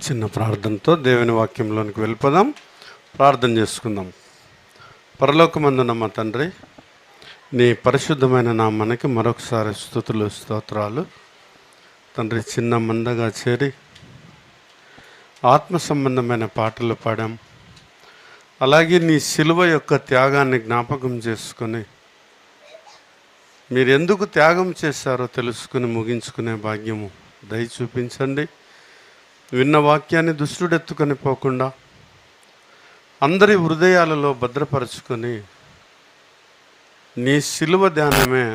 చిన్న ప్రార్థనతో దేవుని వాక్యంలోనికి వెళ్ళిపోదాం. ప్రార్థన చేసుకుందాం. పరలోకమందున్న మా తండ్రి, నీ పరిశుద్ధమైన నామానికి మరొకసారి స్తుతులు స్తోత్రాలు. తండ్రి, చిన్న మందగా చేరి ఆత్మ సంబంధమైన పాటలు పాడాం. అలాగే నీ శిలువ యొక్క త్యాగాన్ని జ్ఞాపకం చేసుకొని మీరు ఎందుకు త్యాగం చేశారో తెలుసుకుని ముగించుకునే భాగ్యము దయ చూపించండి. విన్న వాక్యాన్ని దుష్టుడెత్తుకొని పోకుండా అందరి హృదయాలలో భద్రపరచుకొని నీ శిలువ ధ్యానమే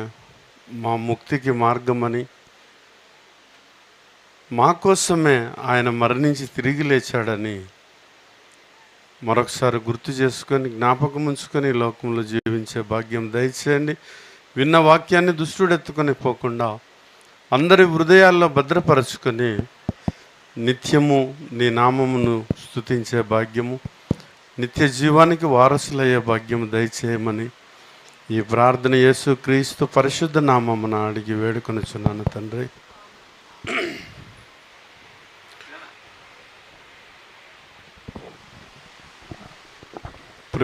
మా ముక్తికి మార్గమని, మా కోసమే ఆయన మరణించి తిరిగి లేచాడని మరొకసారి గుర్తు చేసుకొని జ్ఞాపకం ఉంచుకొని లోకంలో జీవించే భాగ్యం దయచేయండి. విన్న వాక్యాన్ని దుష్టుడెత్తుకొని పోకుండా అందరి హృదయాల్లో భద్రపరచుకొని నిత్యము నీ నామమును స్తుతించే భాగ్యము, నిత్య జీవానికి వారసులయ్యే భాగ్యము దయచేయమని ఈ ప్రార్థన యేసు క్రీస్తు పరిశుద్ధ నామమున అడిగి వేడుకొనుచున్నాను తండ్రి.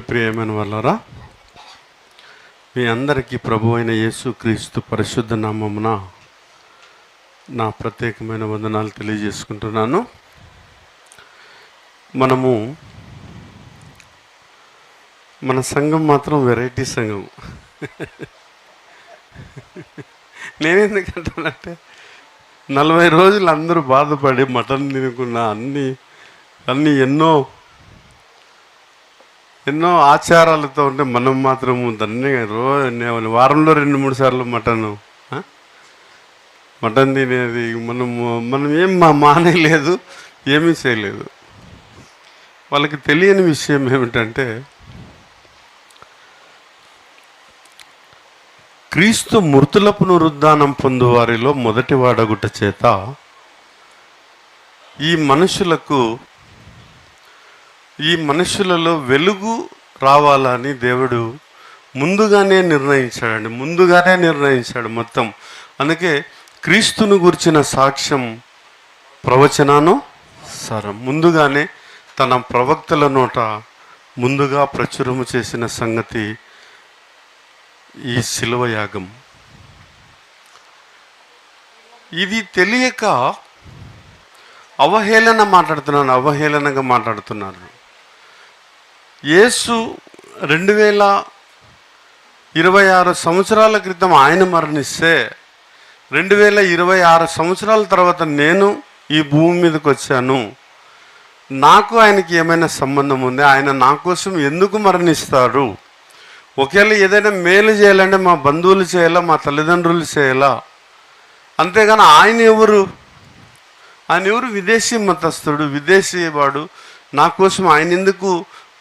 ప్రియమైన వాళ్ళరా, మీ అందరికీ ప్రభు అయిన యేసు క్రీస్తు పరిశుద్ధ నామమున నా ప్రత్యేకమైన వందనాలు తెలియజేసుకుంటున్నాను. మన సంఘం మాత్రం వెరైటీ సంఘం. నేనెందుకంటానంటే 40 రోజులు అందరూ బాధపడి మటన్ తినకున్న అన్నీ ఎన్నో ఆచారాలతో ఉంటే మనం మాత్రము దాన్ని వారంలో 2-3 సార్లు మటన్ తినేది మనం ఏం మానేయలేదు, ఏమీ చేయలేదు. వాళ్ళకి తెలియని విషయం ఏమిటంటే, క్రీస్తు మృతుల పునరుద్ధానం పొందు వారిలో మొదటి వాడగుట చేత ఈ మనుషులలో వెలుగు రావాలని దేవుడు ముందుగానే నిర్ణయించాడు మొత్తం. అందుకే క్రీస్తును గురించిన సాక్ష్యం ప్రవచనానుసారం ముందుగానే తన ప్రవక్తల నోట ముందుగా ప్రచురము చేసిన సంగతి ఈ శిలువ యాగం. ఇది తెలియక అవహేళనగా మాట్లాడుతున్నారు. యేసు 2026 సంవత్సరాల క్రితం ఆయన మరణిస్తే 2026 సంవత్సరాల తర్వాత నేను ఈ భూమి మీదకి వచ్చాను. నాకు ఆయనకి ఏమైనా సంబంధం ఉంది? ఆయన నా కోసం ఎందుకు మరణిస్తాడు? ఒకవేళ ఏదైనా మేలు చేయాలంటే మా బంధువులు చేయాలా, మా తల్లిదండ్రులు చేయాలా? అంతేగాని ఆయన ఎవరు? విదేశీ మతస్థుడు, విదేశీ వాడు. నా కోసం ఆయన ఎందుకు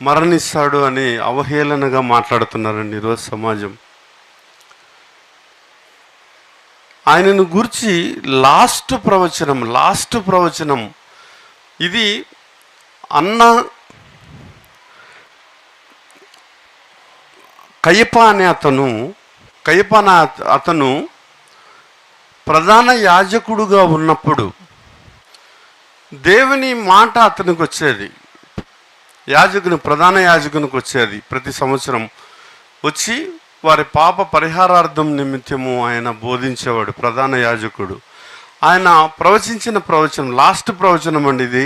మరణిస్తాడు అని అవహేళనగా మాట్లాడుతున్నారండి ఈరోజు సమాజం. ఆయనను గురించి లాస్ట్ ప్రవచనం ఇది. కయప అనే అతను ప్రధాన యాజకుడుగా ఉన్నప్పుడు దేవుని మాట అతనికి వచ్చేది, ప్రధాన యాజకునికి వచ్చేది. ప్రతి సంవత్సరం వచ్చి వారి పాప పరిహారార్థం నిమిత్తము ఆయన బోధించేవాడు ప్రధాన యాజకుడు. ఆయన ప్రవచించిన ప్రవచనం లాస్ట్ ప్రవచనం అండి ఇది.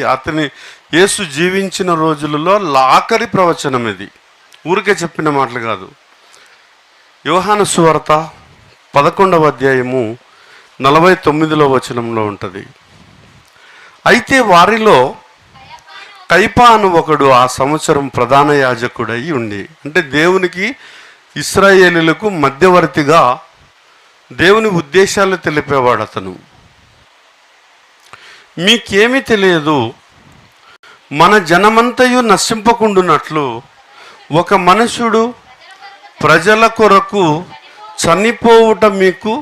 యేసు జీవించిన రోజులలో ఆఖరి ప్రవచనం ఇది. ఊరికే చెప్పిన మాటలు కాదు. యోహాను సువార్త 11వ అధ్యాయము 49వ వచనంలో ఉంటుంది. అయితే వారిలో కయప అను ఒకడు ఆ సంవత్సరం ప్రధాన యాజకుడై ఉండి, అంటే దేవునికి ఇశ్రాయేలీయులకు మధ్యవర్తిగా దేవుని ఉద్దేశాలు తెలిపేవాడు అతను. మీకేమీ తెలియదు, మన జనమంతయు నశింపకుండునట్లు ఒక మనుషుడు ప్రజల కొరకు చనిపోవుట మీకు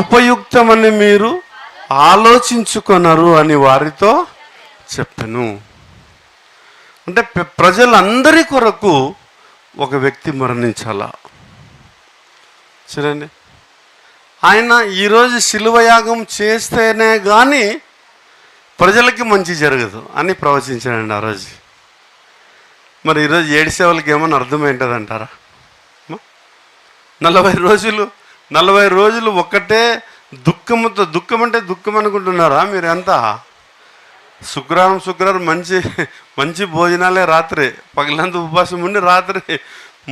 ఉపయుక్తమని మీరు ఆలోచించుకొనరు అని వారితో చెప్పెను. అంటే ప్రజలందరి కొరకు ఒక వ్యక్తి మరణించాలా? చూడండి, ఆయన ఈరోజు శిలువ యాగం చేస్తేనే కానీ ప్రజలకి మంచి జరగదు అని ప్రవచించాడండి ఆ రోజు. మరి ఈరోజు ఏడిసే వాళ్ళకి ఏమన్నా అర్థమైంటుందంటారా? 40 రోజులు ఒక్కటే దుఃఖంతో, దుఃఖం అంటే దుఃఖం అనుకుంటున్నారా మీరు? ఎంత శుక్రవారం మంచి భోజనాలే, రాత్రి పగలంతా ఉపవాసం ఉండి రాత్రి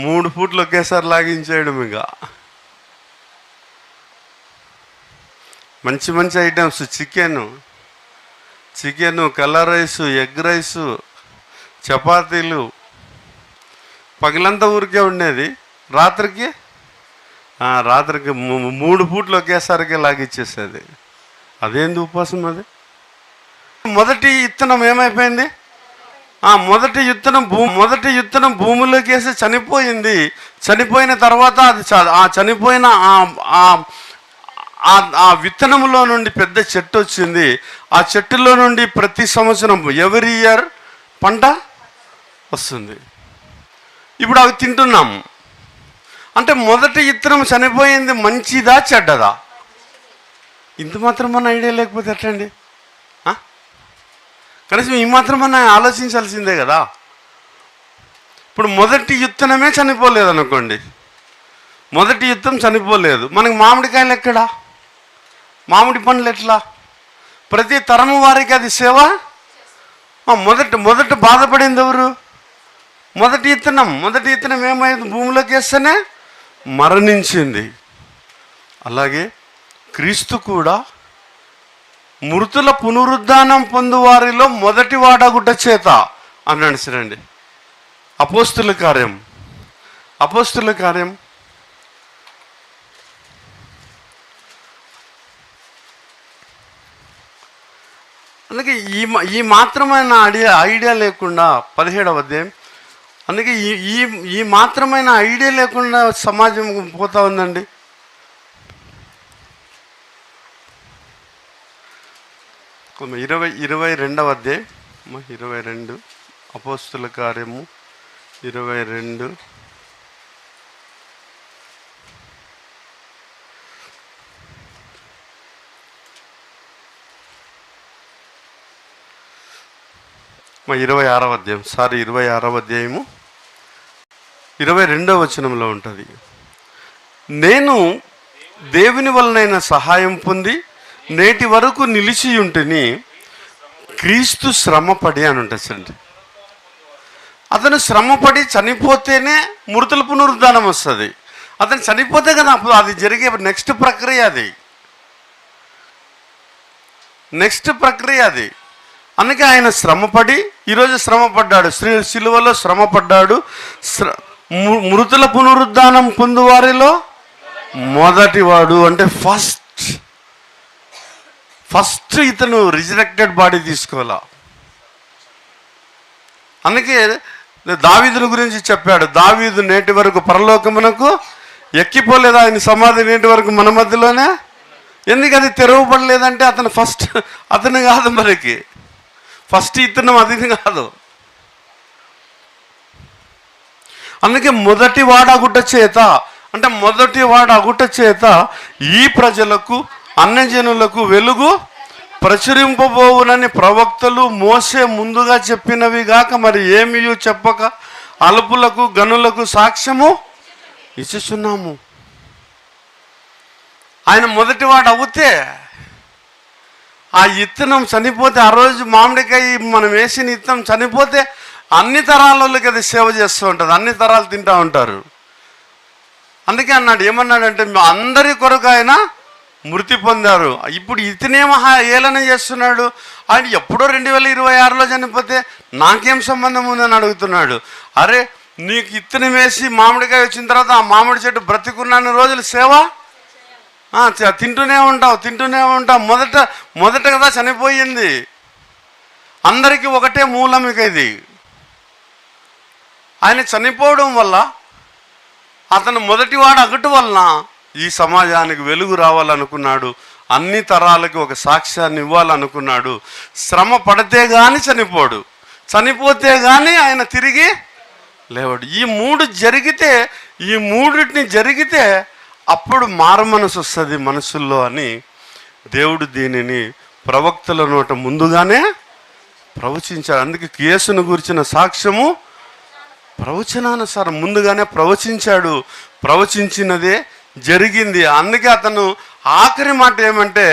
3 పూట్లు ఒకేసారి లాగించేయడం. ఇక మంచి items, chicken, colour rice, egg rice, చపాతీలు, పగలంతా ఊరికే ఉండేది. రాత్రికి 3 పూట్లు ఒకేసారికి లాగిచ్చేసేది. అదేంది ఉపవాసం? అది మొదటి విత్తనం ఏమైపోయింది? మొదటి విత్తనం భూమిలోకి వేసి చనిపోయింది. చనిపోయిన తర్వాత అది చనిపోయిన ఆ విత్తనంలో నుండి పెద్ద చెట్టు వచ్చింది. ఆ చెట్టులో నుండి ప్రతి సంవత్సరం ఎవ్రీ ఇయర్ పంట వస్తుంది. ఇప్పుడు అవి తింటున్నాం. అంటే మొదటి విత్తనం చనిపోయింది, మంచిదా చెడ్డదా? ఇంత మాత్రం మన ఐడియా లేకపోతే ఎట్లండి? కనీసం ఈ మాత్రం మనం ఆలోచించాల్సిందే కదా. ఇప్పుడు మొదటి విత్తనమే చనిపోలేదు అనుకోండి, మొదటి విత్తనం చనిపోలేదు, మనకి మామిడికాయలు ఎక్కడా? మామిడి పండ్లు ఎట్లా? ప్రతి తరము వారికి అది సేవ. మొదట బాధపడింది ఎవరు? మొదటి విత్తనం ఏమైంది? భూమిలోకి వేస్తేనే మరణించింది. అలాగే క్రీస్తు కూడా మృతుల పునరుద్ధానం పొందువారిలో మొదటి వాడగుట చేత అన్నాడు. సరండి, అపోస్తుల కార్యం అందుకే ఈ మాత్రమైన ఐడియా లేకుండా 17వ అధ్యాయం, అందుకే ఈ మాత్రమైన ఐడియా లేకుండా సమాజం పోతా ఉందండి. 22వ అధ్యాయం, 22 అపోస్తుల కార్యము 22. మా 26వ అధ్యాయం 26వ అధ్యాయము 22వ వచనంలో ఉంటుంది. నేను దేవుని వలనైన సహాయం పొంది నేటి వరకు నిలిచి ఉంటేని క్రీస్తు శ్రమపడి అని ఉంటుంది. అతను శ్రమపడి చనిపోతేనే మృతుల పునరుద్ధానం వస్తుంది. అతను చనిపోతే కదా అప్పుడు అది జరిగే నెక్స్ట్ ప్రక్రియ అది. అందుకే ఆయన శ్రమపడి ఈరోజు శ్రమపడ్డాడు, సిలువలో శ్రమపడ్డాడు. మృతుల పునరుద్ధానం పొందువారిలో మొదటివాడు. అంటే ఫస్ట్ ఇతను రిజరెక్టెడ్ బాడీ తీసుకోవాలా. అందుకే దావీదుని గురించి చెప్పాడు. దావీదు నేటి వరకు పరలోకమునకు ఎక్కిపోలేదు, ఆయన సమాధి నేటి వరకు మన మధ్యలోనే. ఎందుకు అది తెరవబడలేదంటే అతను కాదు, మనకి ఫస్ట్ ఇతను అది కాదు. అందుకే మొదటి వాడగుట చేత, అంటే మొదటి వాడగుట చేత ఈ ప్రజలకు అన్యజనులకు వెలుగు ప్రచురింపబోవునని ప్రవక్తలు మోసే ముందుగా చెప్పినవి గాక మరి ఏమీ చెప్పక అల్పులకు గనులకు సాక్ష్యము ఇచ్చుచున్నాము. ఆయన మొదటివాడు అవుతే ఆ ఇత్తనం చనిపోతే, ఆ రోజు మామిడికాయ మనం వేసిన ఇత్తనం చనిపోతే అన్ని తరాలకి అది సేవ చేస్తూ ఉంటుంది, అన్ని తరాలు తింటూ ఉంటారు. అందుకే అన్నాడు, ఏమన్నాడంటే అందరి కొరకు ఆయన మృతి పొందారు. ఇప్పుడు ఇతనేమో ఏలన చేస్తున్నాడు. ఆయన ఎప్పుడో 2026లో చనిపోతే నాకేం సంబంధం ఉందని అడుగుతున్నాడు. అరే, నీకు ఇత్తనం వేసి మామిడికాయ వచ్చిన తర్వాత ఆ మామిడి చెట్టు బ్రతికున్న రోజులు సేవ తింటూనే ఉంటావు. మొదట కదా చనిపోయింది. అందరికీ ఒకటే మూలం. ఇక ఇది ఆయన చనిపోవడం వల్ల, అతను మొదటివాడు అగటు వలన ఈ సమాజానికి వెలుగు రావాలనుకున్నాడు, అన్ని తరాలకి ఒక సాక్ష్యాన్ని ఇవ్వాలనుకున్నాడు. శ్రమ పడితే కానీ చనిపోతే కానీ ఆయన తిరిగి లేవాడు. ఈ మూడింటిని జరిగితే అప్పుడు మారు మనసు వస్తుంది మనుషుల్లో అని దేవుడు దీనిని ప్రవక్తల నోట ముందుగానే ప్రవచించాడు. అందుకే యేసును గురించిన సాక్ష్యము ప్రవచనానుసారం ముందుగానే ప్రవచించాడు. ప్రవచించినదే జరిగింది. అందుకే అతను ఆఖరి మాట ఏమంటే,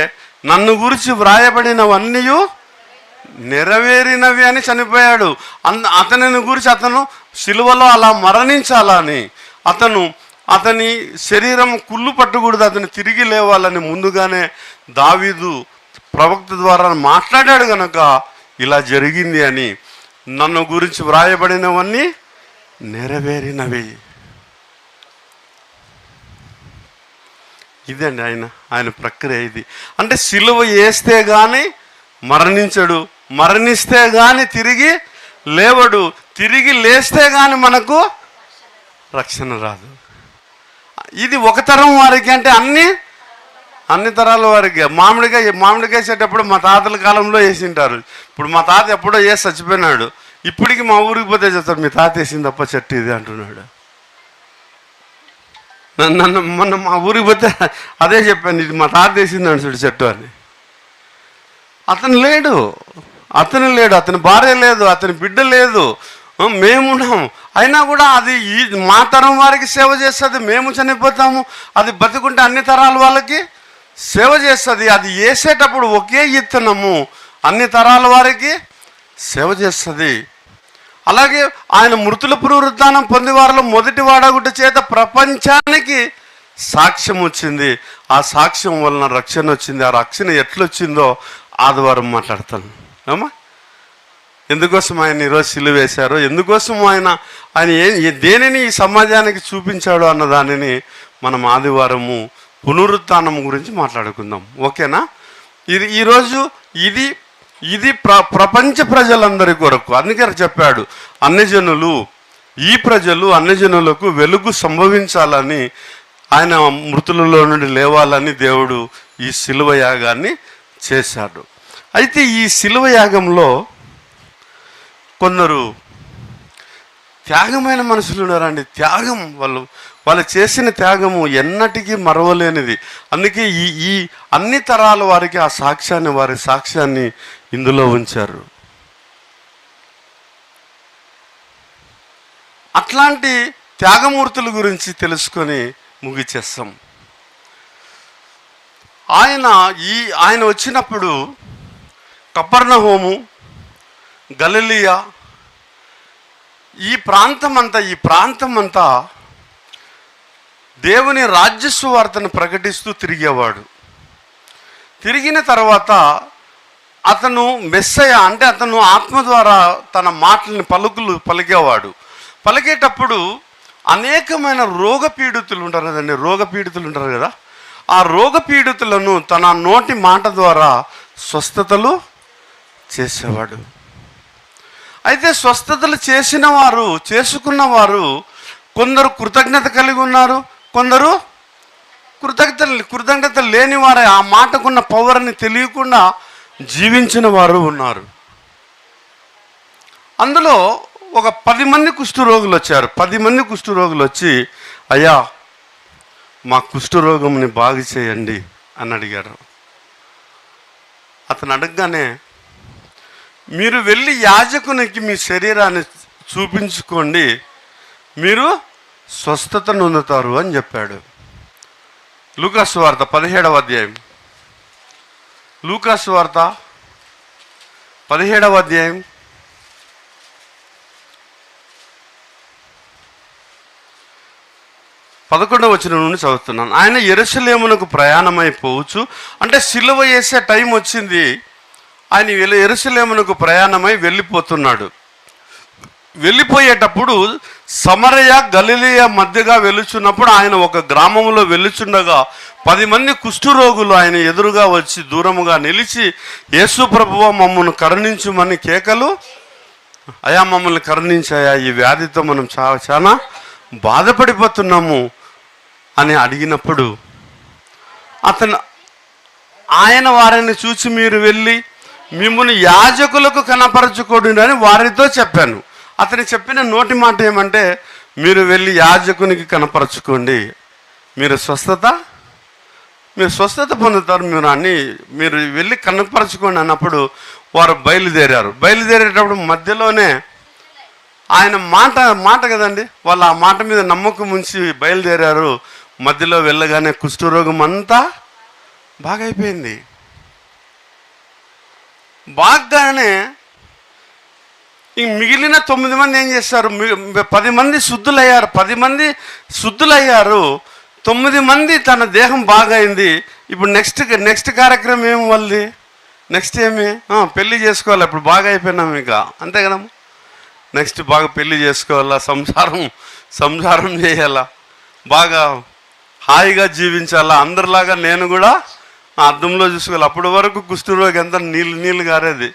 నన్ను గురించి వ్రాయబడినవన్నీ నెరవేరినవి అని చనిపోయాడు. అతనిని గురించి అతను సిలువలో అలా మరణించాలని, అతని శరీరం కుళ్ళు పట్టకూడదు, అతను తిరిగి లేవాలని ముందుగానే దావీదు ప్రవక్త ద్వారా మాట్లాడాడు కనుక ఇలా జరిగింది అని. నన్ను గురించి వ్రాయబడినవన్నీ నెరవేరినవి. ఇదండి ఆయన ప్రక్రియ ఇది. అంటే సిలువ వేస్తే కానీ మరణించడు, మరణిస్తే కానీ తిరిగి లేవడు, తిరిగి లేస్తే కానీ మనకు రక్షణ రాదు. ఇది ఒక తరం వారికి, అంటే అన్ని తరాల వారికి. మామిడికాయ వేసేటప్పుడు మా తాతల కాలంలో వేసింటారు. ఇప్పుడు మా తాత ఎప్పుడో వేసి చచ్చిపోయినాడు. ఇప్పటికి మా ఊరికి పోతే చెప్తారు, మీ తాత వేసింది తప్ప చెట్టు ఇది అంటున్నాడు. మొన్న మా ఊరికి పోతే అదే చెప్పాను, ఇది మా తాత వేసింది అంటాడు చెట్టు అని. అతను లేడు, అతని భార్య లేదు, అతని బిడ్డ లేదు, మేమున్నాం. అయినా కూడా అది మా తరం వారికి సేవ చేస్తుంది. మేము చనిపోతాము, అది బతుకుంటే అన్ని తరాల వాళ్ళకి సేవ చేస్తుంది. అది వేసేటప్పుడు ఒకే ఇత్తనము అన్ని తరాల వారికి సేవ చేస్తుంది. అలాగే ఆయన మృతుల పునరుద్ధానం పొందివారిలో మొదటి వాడగుట చేత ప్రపంచానికి సాక్ష్యం వచ్చింది. ఆ సాక్ష్యం వలన రక్షణ వచ్చింది. ఆ రక్షణ ఎట్లొచ్చిందో ఆదివారం మాట్లాడతాను అమ్మా. ఎందుకోసం ఆయన ఈరోజు సిలువ వేశారో, ఎందుకోసం ఆయన దేనిని ఈ సమాజానికి చూపించాడో అన్న దానిని మనం ఆదివారము పునరుత్థానం గురించి మాట్లాడుకుందాం. ఓకేనా? ఈరోజు ఇది ప్రపంచ ప్రజలందరి కొరకు. అందుకే చెప్పాడు, అన్యజనులు, ఈ ప్రజలు అన్యజనులకు వెలుగు సంభవించాలని, ఆయన మృతులలో నుండి లేవాలని దేవుడు ఈ సిలువ యాగాన్ని చేశాడు. అయితే ఈ సిలువ యాగంలో కొందరు త్యాగమైన మనుషులు ఉన్నారండి. త్యాగం వాళ్ళు చేసిన త్యాగము ఎన్నటికీ మరవలేనిది. అందుకే ఈ అన్ని తరాల వారికి ఆ సాక్ష్యాన్ని, వారి సాక్ష్యాన్ని ఇందులో ఉంచారు. అట్లాంటి త్యాగమూర్తుల గురించి తెలుసుకొని ముగిచేస్తాం. ఆయన వచ్చినప్పుడు కపెర్నహూము, గలిలయ, ఈ ప్రాంతం అంతా దేవుని రాజ్య సువార్తను ప్రకటిస్తూ తిరిగేవాడు. తిరిగిన తర్వాత అతను మెస్సయ, అంటే అతను ఆత్మ ద్వారా తన మాటలని పలికేవాడు. పలికేటప్పుడు అనేకమైన రోగపీడితులు ఉంటారు కదండి, రోగపీడితులు ఉంటారు కదా, ఆ రోగపీడితులను తన నోటి మాట ద్వారా స్వస్థతలు చేసేవాడు. అయితే స్వస్థతలు చేసుకున్నవారు కొందరు కృతజ్ఞత కలిగి ఉన్నారు, కొందరు కృతజ్ఞత లేని వారే, ఆ మాటకున్న పవర్ని తెలియకుండా జీవించిన వారు ఉన్నారు. అందులో ఒక 10 మంది కుష్ఠరోగులు వచ్చారు. 10 మంది కుష్ఠరోగులు వచ్చి, అయ్యా మా కుష్ఠరోగంని బాగు చేయండి అని అడిగారు. అతను అడగగానే, మీరు వెళ్ళి యాజకునికి మీ శరీరాన్ని చూపించుకోండి, మీరు స్వస్థత నొందుతారు అని చెప్పాడు. లూకాసు వార్త 17వ అధ్యాయం, లూకాసు వార్త 17వ అధ్యాయం 11వ వచనం నుండి చదువుతున్నాను. ఆయన యెరూషలేమునకు ప్రయాణమైపోవచ్చు, అంటే సిలువ వేసే టైం వచ్చింది. ఆయన యెరూషలేమునకు ప్రయాణమై వెళ్ళిపోతున్నాడు. వెళ్ళిపోయేటప్పుడు సమరయ గలిలయ మధ్యగా వెళుచున్నప్పుడు ఆయన ఒక గ్రామంలో వెళ్ళుచుండగా 10 మంది కుష్ఠరోగులు ఆయన ఎదురుగా వచ్చి దూరముగా నిలిచి, యేసు ప్రభువా మమ్మల్ని కరుణించుమని కేకలు, అయా మమ్మల్ని కరుణించాయా, ఈ వ్యాధితో మనం చాలా బాధపడిపోతున్నాము అని అడిగినప్పుడు ఆయన వారిని చూసి, మీరు వెళ్ళి మిమ్మల్ని యాజకులకు కనపరచుకోండి అని వారితో చెప్పాను. అతను చెప్పిన నోటి మాట ఏమంటే, మీరు వెళ్ళి యాజకునికి కనపరచుకోండి, మీరు స్వస్థత మీరు స్వస్థత పొందుతారు, మీరు వెళ్ళి కనుపరచుకోండి అన్నప్పుడు వారు బయలుదేరేటప్పుడు మధ్యలోనే ఆయన మాట కదండి, వాళ్ళు ఆ మాట మీద నమ్మకం ఉంచి బయలుదేరారు. మధ్యలో వెళ్ళగానే కుష్ఠరోగం అంతా బాగైపోయింది. బాగానే ఈ మిగిలిన 9 మంది ఏం చేస్తారు? 10 మంది శుద్ధులయ్యారు. 10 మంది శుద్ధులయ్యారు. 9 మంది తన దేహం బాగైంది. ఇప్పుడు నెక్స్ట్ కార్యక్రమం ఏమి వాళ్ళది? నెక్స్ట్ ఏమి? పెళ్ళి చేసుకోవాలి. ఇప్పుడు బాగా అయిపోయినాం ఇంకా, అంతే కదమ్మా. నెక్స్ట్ బాగా పెళ్ళి చేసుకోవాలా, సంసారం చేయాలా, బాగా హాయిగా జీవించాలా. అందరిలాగా నేను కూడా అద్దంలో చూసుకోవాలి. అప్పటి వరకు కుష్ఠరోగి అంతా నీళ్ళు గారేది.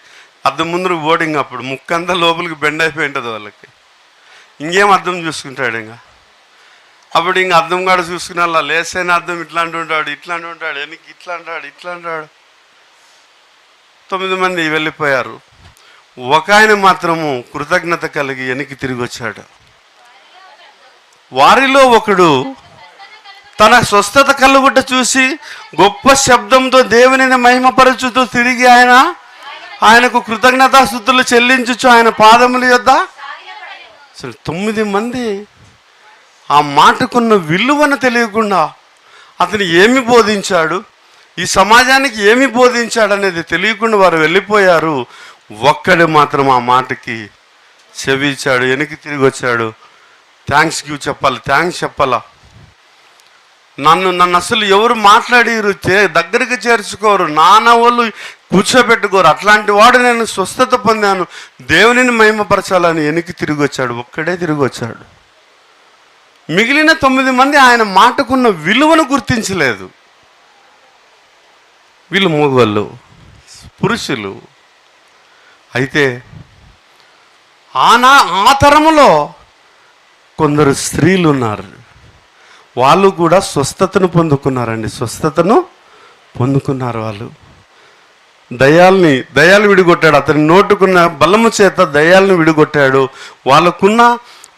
అద్దం ముందు బోర్డింగ్, అప్పుడు ముక్కంతా లోపలికి బెండ్ అయిపోయి ఉంటుంది వాళ్ళకి. ఇంకేం అద్దం చూసుకుంటాడు ఇంకా. అప్పుడు ఇంక అద్దం కాడ చూసుకునే వాళ్ళ లేసైన అద్దం ఇట్లాంటి ఉంటాడు, వెనక్కి ఇట్లా అంటాడు. 9 మంది వెళ్ళిపోయారు. ఒక ఆయన మాత్రము కృతజ్ఞత కలిగి వెనక్కి తిరిగి వచ్చాడు. వారిలో ఒకడు తన స్వస్థత కలుగుట చూసి గొప్ప శబ్దంతో దేవునిని మహిమపరచుతూ తిరిగి ఆయనకు కృతజ్ఞతాస్తుతులు చెల్లించుచు ఆయన పాదముల యొద్ద. అసలు 9 మంది ఆ మాటకున్న విలువను తెలియకుండా అతను ఏమి బోధించాడు, ఈ సమాజానికి ఏమి బోధించాడు అనేది తెలియకుండా వారు వెళ్ళిపోయారు. ఒక్కడు మాత్రం ఆ మాటకి చెవిచ్చాడు, వెనక్కి తిరిగి వచ్చాడు. థ్యాంక్స్ చెప్పాలా. నన్ను అసలు ఎవరు మాట్లాడిరు, దగ్గరికి చేర్చుకోరు, వాళ్ళు కూర్చోబెట్టుకోరు. అట్లాంటి వాడు నేను స్వస్థత పొందాను, దేవునిని మహిమపరచాలని వెనక్కి తిరిగి వచ్చాడు. ఒక్కడే తిరిగి వచ్చాడు. మిగిలిన 9 మంది ఆయన మాటకున్న విలువను గుర్తించలేదు. వీళ్ళు మగవాళ్ళు, పురుషులు. అయితే ఆ తరములో కొందరు స్త్రీలు ఉన్నారు. వాళ్ళు కూడా స్వస్థతను పొందుకున్నారు. వాళ్ళు దయ్యాలు విడిగొట్టాడు. అతని నోటుకున్న బలము చేత దయ్యాలను విడిగొట్టాడు.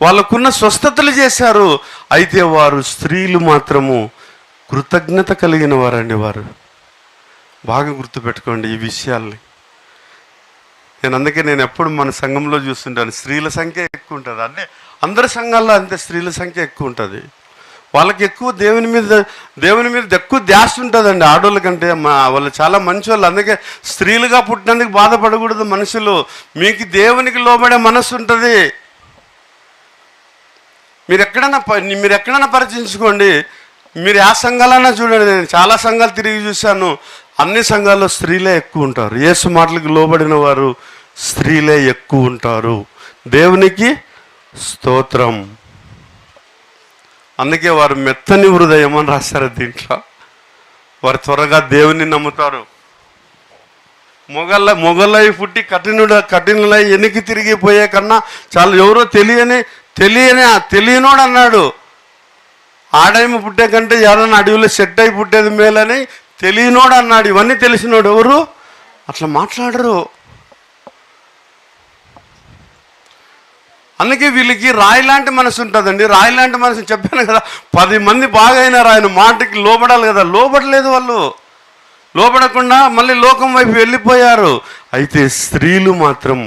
వాళ్ళకున్న స్వస్థతలు చేశారు. అయితే వారు స్త్రీలు మాత్రము కృతజ్ఞత కలిగిన వారండి. వారు బాగా గుర్తుపెట్టుకోండి ఈ విషయాల్ని. అందుకే నేను ఎప్పుడు మన సంఘంలో చూస్తుంటాను, స్త్రీల సంఖ్య ఎక్కువ ఉంటుంది. అంటే అందరి సంఘాల్లో అంతే, స్త్రీల సంఖ్య ఎక్కువ ఉంటుంది. వాళ్ళకి ఎక్కువ దేవుని మీద ఎక్కువ ధ్యాస ఉంటుందండి ఆడోళ్ళ కంటే. వాళ్ళు చాలా మంచి వాళ్ళు. అందుకే స్త్రీలుగా పుట్టినందుకు బాధపడకూడదు మనుషులు. మీకు దేవునికి లోబడే మనస్సు ఉంటుంది. మీరు ఎక్కడైనా పరిచయించుకోండి. మీరు ఆ సంఘాలన్నా చూడండి. నేను చాలా సంఘాలు తిరిగి చూశాను. అన్ని సంఘాల్లో స్త్రీలే ఎక్కువ ఉంటారు. యేసు మాటలకు లోబడిన వారు స్త్రీలే ఎక్కువ ఉంటారు. దేవునికి స్తోత్రం. అందుకే వారు మెత్తని హృదయం అని రాశారు దీంట్లో. వారు త్వరగా దేవుని నమ్ముతారు. మొగలై పుట్టి కఠినులై వెనక్కి తిరిగిపోయే కన్నా చాలా ఎవరో తెలియనోడు అన్నాడు. ఆడేమి పుట్టే కంటే ఎవరైనా అడవిలో సెట్ అయి పుట్టేది మేలని తెలియనోడు అన్నాడు. ఇవన్నీ తెలిసినోడు ఎవరు అట్లా మాట్లాడరు. అందుకే వీళ్ళకి రాయి లాంటి మనసు ఉంటుందండి. రాయి లాంటి మనసు చెప్పాను కదా, 10 మంది బాగైనారు. ఆయన మాటకి లోబడాలి కదా, లోబడలేదు. వాళ్ళు లోబడకుండా మళ్ళీ లోకం వైపు వెళ్ళిపోయారు. అయితే స్త్రీలు మాత్రం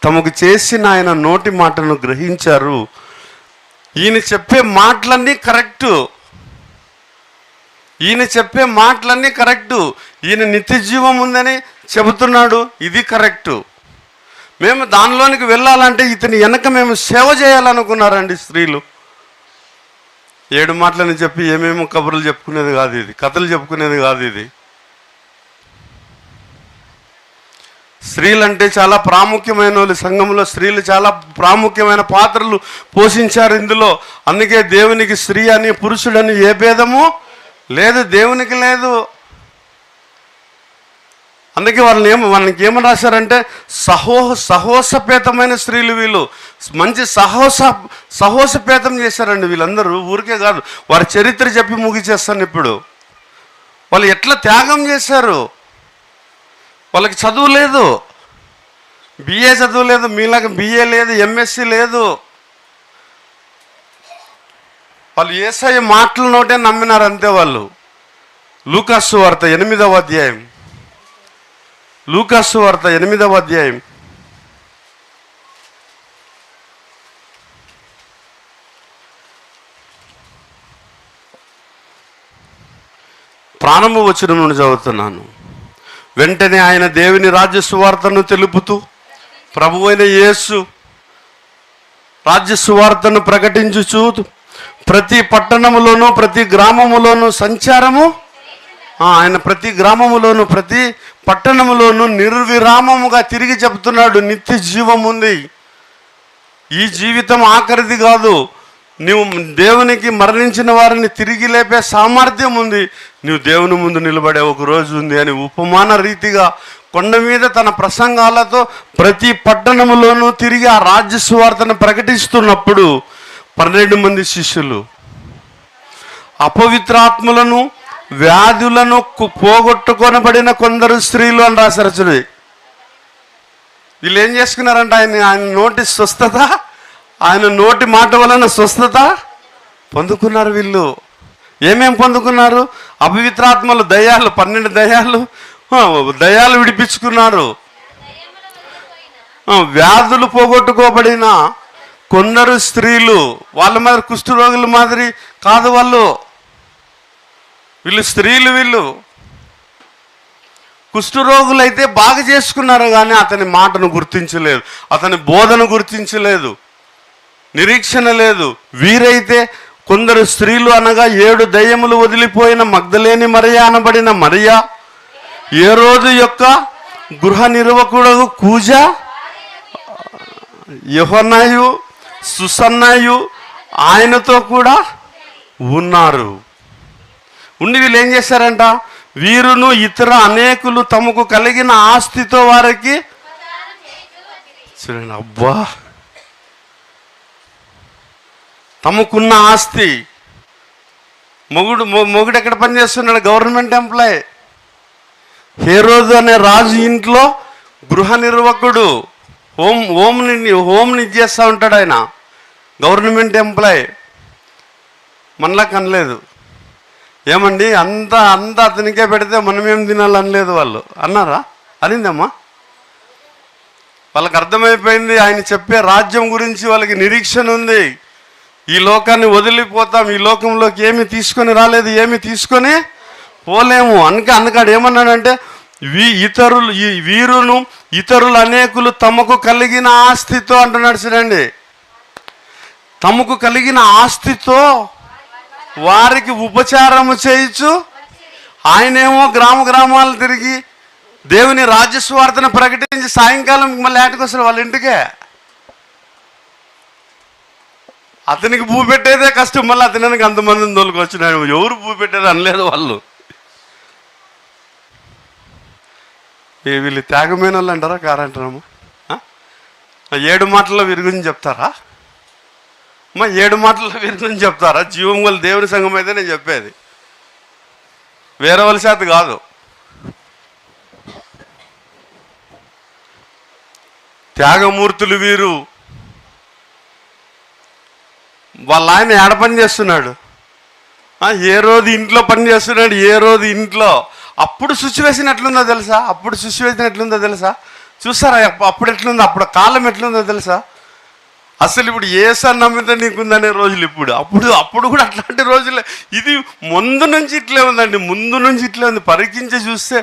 తమకు చేసిన ఆయన నోటి మాటను గ్రహించారు. ఈయన చెప్పే మాటలన్నీ కరెక్టు. ఈయన నిత్య జీవం ఉందని చెబుతున్నాడు, ఇది కరెక్టు. మేము దానిలోనికి వెళ్ళాలంటే ఇతని వెనక మేము సేవ చేయాలనుకున్నారండి స్త్రీలు. 7 మాటలని చెప్పి ఏమేమో కబుర్లు చెప్పుకునేది కాదు ఇది, కథలు చెప్పుకునేది కాదు ఇది. స్త్రీలంటే చాలా ప్రాముఖ్యమైన వాళ్ళు. సంఘంలో స్త్రీలు చాలా ప్రాముఖ్యమైన పాత్రలు పోషించారు ఇందులో. అందుకే దేవునికి స్త్రీ అని పురుషుడని ఏ భేదము లేదు, దేవునికి లేదు. అందుకే వాళ్ళకి ఏమని రాశారంటే సహోసపేతమైన స్త్రీలు. వీళ్ళు మంచి సహోసపేతం చేశారండి వీళ్ళందరూ. ఊరికే కాదు, వారి చరిత్ర చెప్పి ముగిచేస్తాను ఇప్పుడు. వాళ్ళు ఎట్లా త్యాగం చేశారు. వాళ్ళకి చదువు లేదు, బిఏ చదువు లేదు, మీలాగా బిఏ లేదు, ఎంఎస్సి లేదు. వాళ్ళు యేసయ్య మాటల నోటే నమ్మినారు అంతే. వాళ్ళు లూకాసు వార్త 8వ అధ్యాయం. లూకాసు వార్త 8వ అధ్యాయం. ప్రారంభ వచనం నుండి చదువుతున్నాను. వెంటనే ఆయన దేవుని రాజ్య సువార్తను తెలుపుతూ ప్రభువైన యేసు రాజ్య సువార్తను ప్రకటించుచూ ప్రతి పట్టణములోను ప్రతి గ్రామములోను సంచారము, ఆయన ప్రతి గ్రామములోను ప్రతి పట్టణములోను నిర్విరామముగా తిరిగి చెప్తున్నాడు. నిత్య జీవం ఉంది, ఈ జీవితం ఆఖరిది కాదు, నువ్వు దేవునికి మరణించిన వారిని తిరిగి లేపే సామర్థ్యం ఉంది, నువ్వు దేవుని ముందు నిలబడే ఒక రోజు ఉంది అని ఉపమాన రీతిగా కొండ మీద తన ప్రసంగాలతో ప్రతి పట్టణములోనూ తిరిగి ఆ రాజ్య సువార్తను ప్రకటిస్తున్నప్పుడు 12 మంది శిష్యులు అపవిత్రాత్మలను వ్యాధులను పోగొట్టుకొనబడిన కొందరు స్త్రీలు అని రాశారు. చూడు, వీళ్ళు ఏం చేసుకున్నారంట? ఆయన నోటి స్వస్థత, ఆయన నోటి మాట వలన స్వస్థత పొందుకున్నారు. వీళ్ళు ఏమేం పొందుకున్నారు? అపవిత్రాత్మలు, దయ్యాలు, 12 దయ్యాలు విడిపించుకున్నారు. వ్యాధులు పోగొట్టుకోబడిన కొందరు స్త్రీలు, వాళ్ళ మాదిరి కుష్ఠరోగుల మాదిరి కాదు, వీళ్ళు స్త్రీలు. వీళ్ళు కుష్ఠరోగులు అయితే బాగా చేసుకున్నారు, కానీ అతని మాటను గుర్తించలేదు, అతని బోధన గుర్తించలేదు, నిరీక్షణ లేదు. వీరైతే కొందరు స్త్రీలు అనగా 7 దయ్యములు వదిలిపోయిన మగ్దలేని మరియా అనబడిన మరియా, హేరోదు యొక్క గృహ నిర్వకుడు కూజా, యోహన్నయు సుసన్నయు ఆయనతో కూడా ఉన్నారు. ఉండి వీళ్ళు ఏం చేశారంట? వీరును ఇతర అనేకులు తమకు కలిగిన ఆస్తితో వారికి చూడండి, అబ్బా, తమకున్న ఆస్తి. మొగుడు ఎక్కడ పనిచేస్తున్నాడు? Government employee. హేరోదు అనే రాజు ఇంట్లో గృహ నిర్వకుడు, హోమ్ని ఇచ్చేస్తూ ఉంటాడు. ఆయన గవర్నమెంట్ ఎంప్లాయ్. మనలా కనలేదు. ఏమండి అంతా అతనికే పెడితే మనమేం తినాలనలేదు. వాళ్ళు అన్నారా? అనిందమ్మా? వాళ్ళకి అర్థమైపోయింది ఆయన చెప్పే రాజ్యం గురించి వాళ్ళకి నిరీక్షణ ఉంది. ఈ లోకాన్ని వదిలిపోతాం, ఈ లోకంలోకి ఏమి తీసుకొని రాలేదు, ఏమి తీసుకొని పోలేము. అందుకాడు ఏమన్నాడంటే, వీరును ఇతరులు అనేకులు తమకు కలిగిన ఆస్తితో అంటున్నాడు. చూడండి, తమకు కలిగిన ఆస్తితో వారికి ఉపచారము చేయొచ్చు. ఆయనేమో గ్రామాలు తిరిగి దేవుని రాజ్య సువార్తను ప్రకటించి సాయంకాలం మళ్ళీ ఏటకొస్తారు వాళ్ళ ఇంటికే. అతనికి భూ పెట్టేదే కష్టం, మళ్ళీ అతనికి అంతమందిని తోలుకొచ్చినాడు. ఎవరు భూ పెట్టేది అనలేదు వాళ్ళు. వీళ్ళు త్యాగమైన వాళ్ళు అంటారా కారంటారమ్మా? 7 మాటల్లో వీరి గురించి చెప్తారా అమ్మా? 7 మాటల్లో వీరి గురించి చెప్తారా? జీవం గల దేవుని సంఘం అయితే నేను చెప్పేది, వేరే వాళ్ళ చేత కాదు. త్యాగమూర్తులు వీరు. వాళ్ళ ఆయన ఏడ పని చేస్తున్నాడు? ఏ రోజు ఇంట్లో పని చేస్తున్నాడు, ఏ రోజు ఇంట్లో. అప్పుడు సిచ్యువేషన్ ఎట్లుందో తెలుసా? చూసారా అప్పుడు ఎట్లుందో, అప్పుడు కాలం ఎట్లుందో తెలుసా? అసలు ఇప్పుడు ఏసా నమ్మితే నీకుందనే రోజులు ఇప్పుడు. అప్పుడు కూడా అట్లాంటి రోజులే. ఇది ముందు నుంచి ఇట్లే ఉందండి, ముందు నుంచి ఇట్లే ఉంది. పరికించి చూస్తే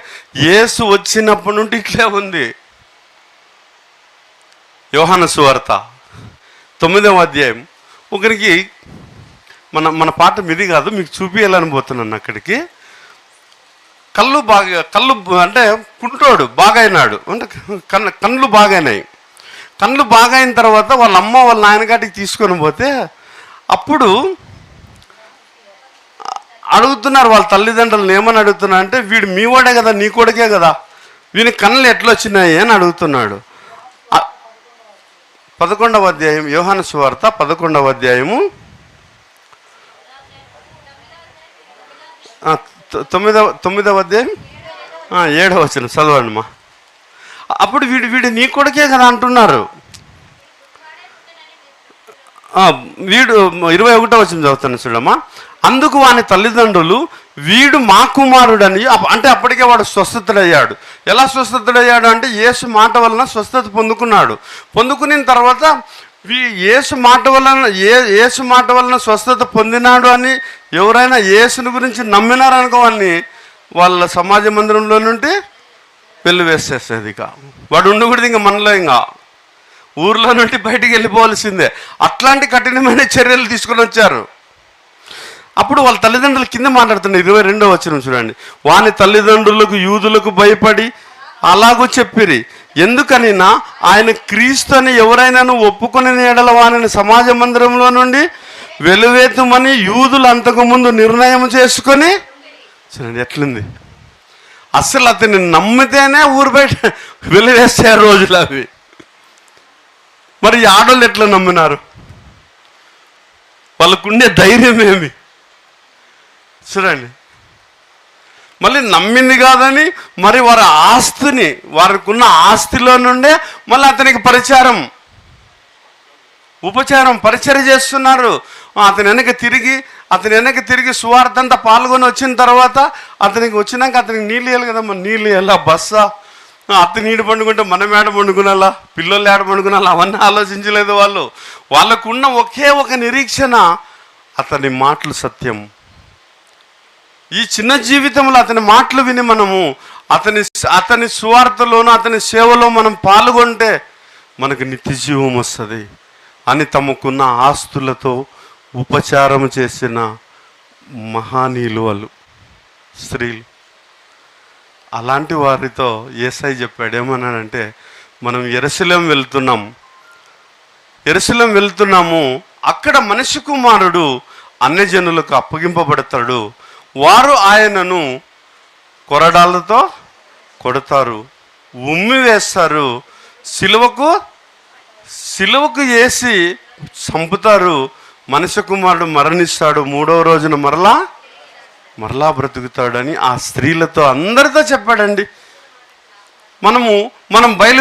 యేసు వచ్చినప్పటి నుండి ఇట్లే ఉంది. యోహాను సువార్త 9వ అధ్యాయం. ఒకరికి మన పాఠం ఇది కాదు, మీకు చూపించాలని పోతున్నాను. అక్కడికి కళ్ళు అంటే కుంటోడు బాగా అయినాడు, అంటే కళ్ళు బాగైనాయి. కళ్ళు బాగైన తర్వాత వాళ్ళ అమ్మ వాళ్ళ నాయనగాటికి తీసుకొని పోతే అప్పుడు అడుగుతున్నారు వాళ్ళ తల్లిదండ్రులను. ఏమని అడుగుతున్నా అంటే, వీడు మీ వాడే కదా, నీ కొడుకే కదా, వీని కళ్ళు ఎట్లా వచ్చినాయి అని అడుగుతున్నాడు. 11వ అధ్యాయం యోహాను సువార్త 11వ అధ్యాయము 9వ అధ్యాయం 7వ వచనం చదవండి మా. అప్పుడు వీడు నీ కొడుకే కదా అంటున్నారు. వీడు 21వ వచనం చదువుతాను చూడమ్మా. అందుకు వాని తల్లిదండ్రులు వీడు మా కుమారుడని, అంటే అప్పటికే వాడు స్వస్థతుడయ్యాడు. ఎలా స్వస్థతుడయ్యాడు అంటే యేసు మాట వలన స్వస్థత పొందుకున్నాడు. పొందుకున్న తర్వాత యేసు మాట వలన స్వస్థత పొందినాడు అని ఎవరైనా యేసుని గురించి నమ్మినారనుకో వాడిని వాళ్ళ సమాజ మందిరంలో నుండి వెలివేసేసేది. ఇక వాడు ఉండకూడదు, ఇంకా మనలో ఇంకా ఊర్లో నుండి బయటికి వెళ్ళిపోవాల్సిందే. అట్లాంటి కఠినమైన చర్యలు తీసుకొని వచ్చారు. అప్పుడు వాళ్ళ తల్లిదండ్రుల కింద మాట్లాడుతున్నారు. 22వ వచనం చూడండి. వాని తల్లిదండ్రులకు యూదులకు భయపడి అలాగూ చెప్పిరి, ఎందుకనినా ఆయన క్రీస్తు అని ఎవరైనాను ఒప్పుకొని ఎడల వానిని సమాజ మందిరంలో నుండి వెలువేతుమని యూదులు అంతకుముందు నిర్ణయం చేసుకొని. చూడండి ఎట్లుంది, అసలు అతన్ని నమ్మితేనే ఊరు బయట వెలువేసే రోజులు అవి. మరి ఈ ఆడోళ్ళు ఎట్లా నమ్మినారు? వాళ్ళకుండే ధైర్యం ఏమి చూడండి. మళ్ళీ నమ్మింది కాదని మరి వారి ఆస్తిని, వారికి ఉన్న ఆస్తిలో నుండే మళ్ళీ అతనికి పరిచర్య చేస్తున్నారు. అతని వెనక తిరిగి సువార్త అంతా పాల్గొని వచ్చిన తర్వాత అతనికి వచ్చినాక అతనికి నీళ్ళు వేయాలి కదమ్మా, నీళ్ళు వేయాలా, బస్సా, అతను నీడు పండుకుంటే మనం ఏడ పండుకునాలా, పిల్లలు ఏడ పండుకునాలా, అవన్నీ ఆలోచించలేదు వాళ్ళు. వాళ్ళకున్న ఒకే ఒక నిరీక్షణ అతని మాటలు సత్యం. ఈ చిన్న జీవితంలో అతని మాటలు విని మనము అతని సువార్తలోనూ అతని సేవలో మనం పాల్గొంటే మనకు నిత్య జీవం వస్తుంది అని తమకున్న ఆస్తులతో ఉపచారం చేసిన మహానీయులు వాళ్ళు, స్త్రీలు. అలాంటి వారితో యేసయ్య చెప్పాడు, ఏమన్నాడంటే మనం యెరూషలేము వెళ్తున్నాము, అక్కడ మనిషి కుమారుడు అన్యజనులకు అప్పగింపబడతాడు, వారు ఆయనను కొరడాలతో కొడతారు, ఉమ్మి వేస్తారు, సిలువకు వేసి చంపుతారు, మనిషి కుమారుడు మరణిస్తాడు, 3వ రోజున మరలా బ్రతుకుతాడని ఆ స్త్రీలతో అందరితో చెప్పాడండి. మనం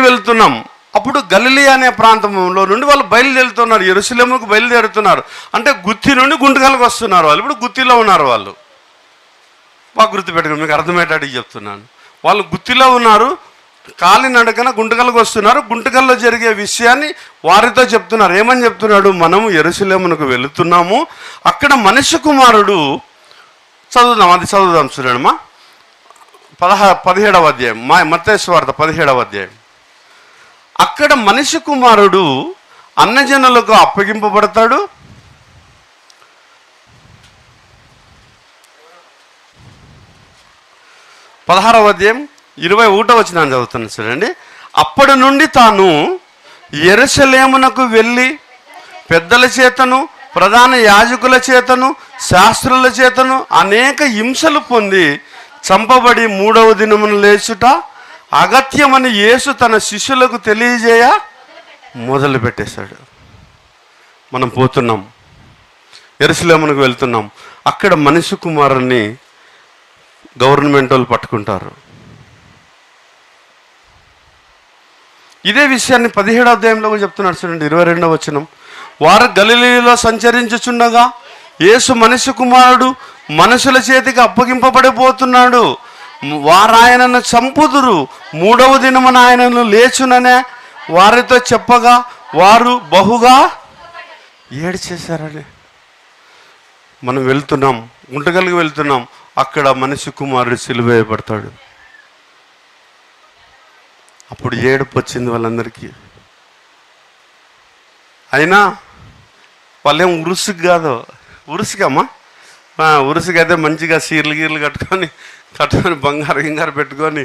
వెళ్తున్నాం. అప్పుడు గలిలీ అనే ప్రాంతంలో నుండి వాళ్ళు బయలుదేరుతున్నారు, యెరూషలేముకు బయలుదేరుతున్నారు. అంటే గుత్తి నుండి గుంటకల్కి వస్తున్నారు వాళ్ళు. ఇప్పుడు గుత్తిలో ఉన్నారు వాళ్ళు. బాగా గుర్తుపెట్టుకుని మీకు అర్థమయ్యేటట్టు చెప్తున్నాను. వాళ్ళు గుత్తిలో ఉన్నారు, కాలినడకన గుంటకల్కి వస్తున్నారు. గుంటకల్లో జరిగే విషయాన్ని వారితో చెప్తున్నారు. ఏమని చెప్తున్నాడు? మనం యెరూషలేమునకు వెళుతున్నాము, అక్కడ మనిషి కుమారుడు చదువుదాం చూడండిమా. 17వ అధ్యాయం, మత్తయి సువార్త 17వ అధ్యాయం. అక్కడ మనిషి కుమారుడు అన్యజనులకు అప్పగింపబడతాడు. 16వ అధ్యాయం 21వ వచనాన్ని చదువుతున్నాను చూడండి. అప్పటి నుండి తాను యెరూషలేమునకు వెళ్ళి పెద్దల చేతను ప్రధాన యాజకుల చేతను శాస్త్రుల చేతను అనేక హింసలు పొంది చంపబడి 3వ దినమున లేచుట అగత్యమని యేసు తన శిష్యులకు తెలియజేయ మొదలుపెట్టేశాడు. మనం పోతున్నాం, యెరూషలేమునకు వెళ్తున్నాం. అక్కడ మనిషి కుమారుని గవర్నమెంట్ వాళ్ళు పట్టుకుంటారు. ఇదే విషయాన్ని 17వ అధ్యాయంలో కూడా చెప్తున్నాడు చూడండి, 22వ వచనం. వారు గలిలయలో సంచరించుచుండగా యేసు మనిషి కుమారుడు మనుషుల చేతికి అప్పగింపబడిపోతున్నాడు, వారు ఆయనను చంపుదురు, 3వ దినమున ఆయనను లేచుననే వారితో చెప్పగా వారు బహుగా ఏడ్చేశారని. మనం వెళ్తున్నాం, గుంటకల్కి వెళ్తున్నాం, అక్కడ మనిషి కుమారుడు సిలువ వేయబడతాడు. అప్పుడు ఏడుపు వచ్చింది వాళ్ళందరికీ. అయినా వాళ్ళేం ఉరుసుకు కాదు, ఉరుసుకమ్మా, ఉరుసుకు అయితే మంచిగా గీర్లు కట్టుకొని బంగారు గింగారు పెట్టుకొని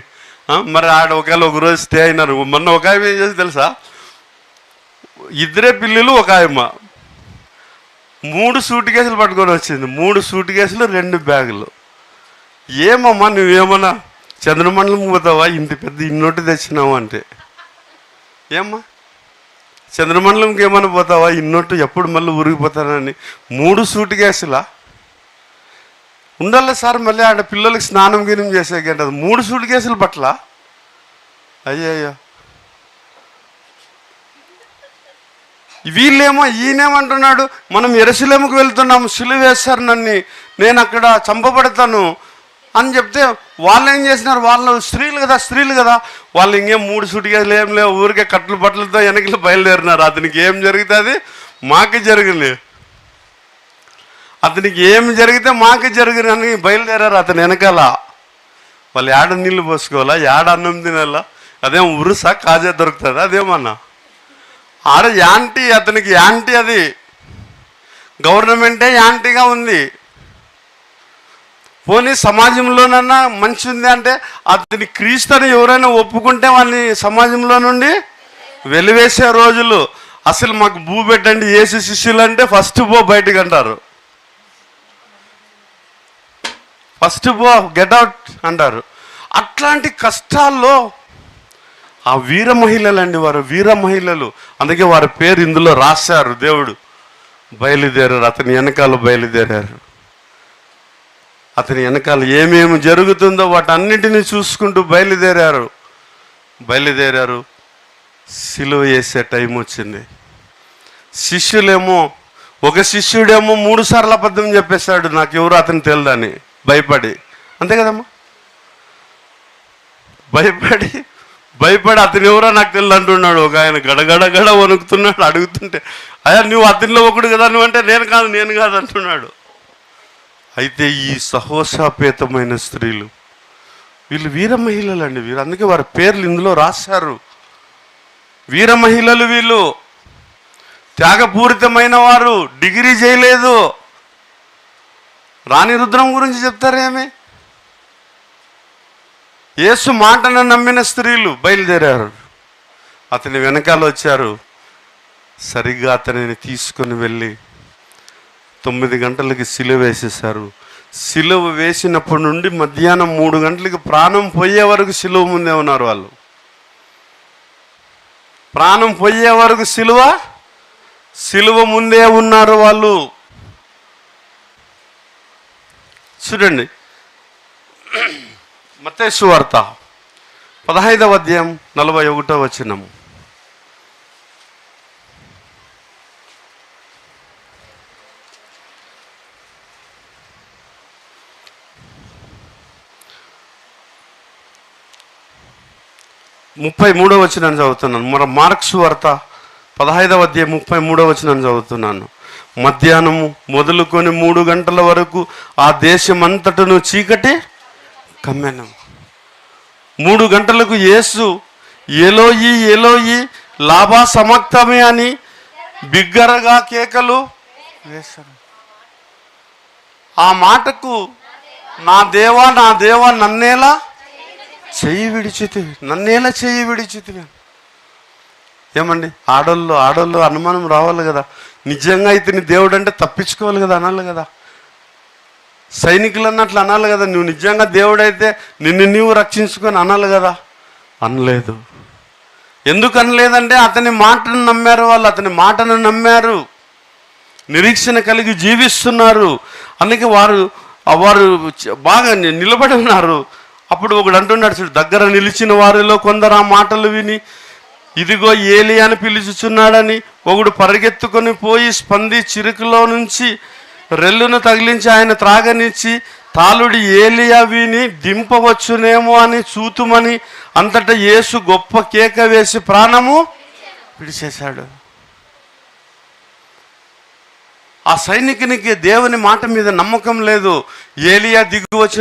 మరి ఆడ ఒక రోజు స్టే అయినారు. మొన్న ఒక ఆయన ఏం చేసి తెలుసా, 2 పిల్లలు ఒక ఆయమ్మ 3 సూట్ కేసులు పట్టుకొని వచ్చింది. 3 సూట్ కేసులు 2 బ్యాగులు. ఏమమ్మా నువ్వేమన్నా చంద్రమండలం పోతావా, ఇంత పెద్ద ఇన్నోటి తెచ్చినావు అంటే, ఏమ్మా చంద్రమండలంకి ఏమన్నా పోతావా, ఇన్నోటు ఎప్పుడు మళ్ళీ ఊరిగిపోతానని 3 సూట్ కేసులా ఉండాలి సార్. మళ్ళీ ఆడ పిల్లలకి స్నానం గినం చేసేకంటే 3 సూట్ కేసులు పట్ల. అయ్యయ్యో, వీళ్ళేమో ఈయనేమంటున్నాడు, మనం యెరూషలేముకు వెళ్తున్నాము, సిలువ వేస్తారు నన్ను, నేను అక్కడ చంపబడతాను అని చెప్తే వాళ్ళు ఏం చేసినారు, వాళ్ళు స్త్రీలు కదా వాళ్ళు ఇంకేం 3 సూటికేసులు ఏం లేవు, ఊరికే కట్టలు బట్టలతో వెనకలు బయలుదేరినారు. అతనికి ఏం జరుగుతుంది, మాకు జరిగింది, అతనికి ఏం జరిగితే మాకు జరిగినని బయలుదేరారు అతని వెనకాల. వాళ్ళు ఏడ నీళ్ళు పోసుకోవాలా, ఏడ అన్నం తినాలా, అదేం ఉరుసా కాజా దొరుకుతుంది, అదేమన్నా ఆడ యాంటీ, అతనికి యాంటీ, అది గవర్నమెంటే యాంటీగా ఉంది. పోనీ సమాజంలోనన్నా మంచి ఉంది అంటే అతని క్రీస్తుని ఎవరైనా ఒప్పుకుంటే వాళ్ళని సమాజంలో నుండి వెలివేసే రోజులు. అసలు మాకు భూ పెట్టండి యేసు శిష్యులు అంటే ఫస్ట్ పో బయటకు అంటారు, ఫస్ట్ పో గెట్ అవుట్ అంటారు. అట్లాంటి కష్టాల్లో ఆ వీర మహిళలండి, వారు వీర మహిళలు, అందుకే వారి పేరు ఇందులో రాశారు. దేవుడు బయలుదేరారు, అతని వెనకాల బయలుదేరారు. అతని వెనకాల ఏమేమి జరుగుతుందో వాటన్నిటిని చూసుకుంటూ బయలుదేరారు. సిలువ వేసే టైం వచ్చింది. శిష్యులేమో, ఒక శిష్యుడేమో 3 సార్లు అబద్ధం చెప్పేశాడు, నాకు ఎవరు అతను తెలియదని, భయపడి. అంతే కదమ్మా, భయపడి అతను ఎవరో నాకు తెలియదు అంటున్నాడు. ఒక ఆయన గడగడ వణుకుతున్నాడు. అడుగుతుంటే, అయ్యా నువ్వు అతనిలో ఒకడు కదా, నువ్వు అంటే నేను కాదు అంటున్నాడు. అయితే ఈ సహోషాపేతమైన స్త్రీలు, వీళ్ళు వీర మహిళలు అండి, వీరు అందుకే వారి పేర్లు ఇందులో రాశారు. వీర మహిళలు వీళ్ళు, త్యాగపూరితమైన వారు, డిగ్రీ చేయలేదు. రాణి రుద్రం గురించి చెప్తారేమి, యేసు మాటను నమ్మిన స్త్రీలు బయలుదేరారు, అతని వెనకాల వచ్చారు. సరిగ్గా అతనిని తీసుకొని వెళ్ళి 9 గంటలకి సిలువ వేసేశారు. సిలువ వేసినప్పటి నుండి మధ్యాహ్నం 3 గంటలకి ప్రాణం పోయే వరకు సిలువ ముందే ఉన్నారు వాళ్ళు. ప్రాణం పోయే వరకు సిలువ ముందే ఉన్నారు వాళ్ళు. చూడండి, మత్తయి సువార్త 15వ అధ్యాయం 41వ వచనం. ముప్పై 33వ వచనాన్ని చదువుతున్నాను. మన మార్క్స్ వార్త 15వ అధ్యాయం 33వ వచనాన్ని చదువుతున్నాను. మధ్యాహ్నము మొదలుకొని 3 గంటల వరకు ఆ దేశమంతటను చీకటి కమ్మెను. 3 గంటలకు యేసు ఎలోయి ఎలోయి లాభా సమక్తమే అని బిగ్గరగా కేకలు వేశాడు. ఆ మాటకు నా దేవా నన్నేలా చెయ్యి విడిచితివి. ఏమండి, ఆడోళ్ళు అనుమానం రావాలి కదా, నిజంగా ఇతని దేవుడు అంటే తప్పించుకోవాలి కదా, అనాలి కదా. సైనికులు అన్నట్లు అనాలి కదా, నువ్వు నిజంగా దేవుడైతే నిన్ను నీవు రక్షించుకొని అనాలి కదా. అనలేదు. ఎందుకు అనలేదంటే అతని మాటను నమ్మారు వాళ్ళు, అతని మాటను నమ్మారు, నిరీక్షణ కలిగి జీవిస్తున్నారు. అందుకే వారు బాగా నిలబడి ఉన్నారు. అప్పుడు ఒకడు అంటున్నాడు, చూడు, దగ్గర నిలిచిన వారిలో కొందరు ఆ మాటలు విని ఇదిగో ఏలియా అని పిలుచుచున్నాడని ఒకడు పరిగెత్తుకొని పోయి స్పంది చిరుకులో నుంచి రెల్లును తగిలించి ఆయన త్రాగనిచ్చి తాలుడి ఏలియా విని దింపవచ్చునేమో అని చూతుమని అంతటా యేసు గొప్ప కేక వేసి ప్రాణము విడిచేశాడు. ఆ సైనికునికి దేవుని మాట మీద నమ్మకం లేదు. ఏలియా దిగు వచ్చి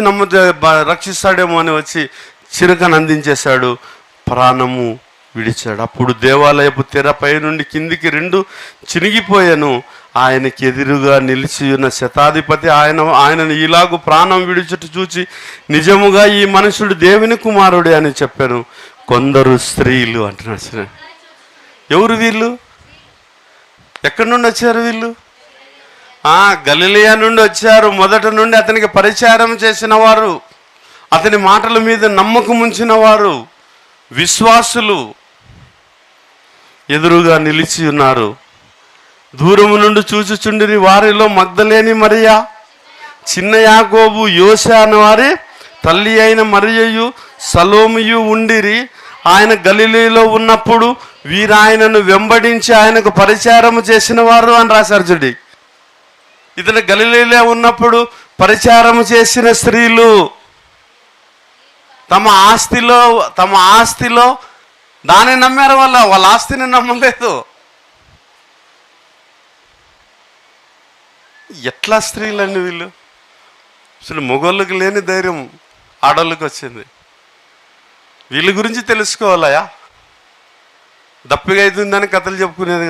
రక్షిస్తాడేమో అని వచ్చి చిరుకను అందించేశాడు, ప్రాణము విడిచాడు. అప్పుడు దేవాలయపు తెరపై నుండి కిందికి 2 చినిగిపోయాను. ఆయనకి ఎదురుగా నిలిచి ఉన్న శతాధిపతి ఆయనను ఇలాగు ప్రాణం విడిచుట చూచి నిజముగా ఈ మనుషుడు దేవుని కుమారుడే అని చెప్పాను. కొందరు స్త్రీలు అంటున్నాడు. ఎవరు వీళ్ళు? ఎక్కడి నుండి వచ్చారు వీళ్ళు? గలిలయ నుండి వచ్చారు. మొదట నుండి అతనికి పరిచారం చేసిన వారు, అతని మాటల మీద నమ్మకం ఉంచిన వారు, విశ్వాసులు ఎదురుగా నిలిచి ఉన్నారు. దూరము నుండి చూచుచుండిరి. వారిలో మగ్దలేని మరియా, చిన్న యాకోబు, యోసే అన్న వారి తల్లి అయిన మరియయు సలోమియు ఉండిరి. ఆయన గలిలయలో ఉన్నప్పుడు వీరాయనను వెంబడించి ఆయనకు పరిచారము చేసిన వారు అని రాశారు చూడి. ఇతను గలిలీలో ఉన్నప్పుడు పరిచారము చేసిన స్త్రీలు తమ ఆస్తిలో దాన్ని నమ్మారు. వాళ్ళ ఆస్తిని నమ్మలేదు. ఎట్లా స్త్రీలండి వీళ్ళు? అసలు మొగోళ్ళకి లేని ధైర్యం ఆడోళ్ళకి వచ్చింది. వీళ్ళ గురించి తెలుసుకోవాలయా? దప్పిగా అవుతుందని కథలు చెప్పుకునేది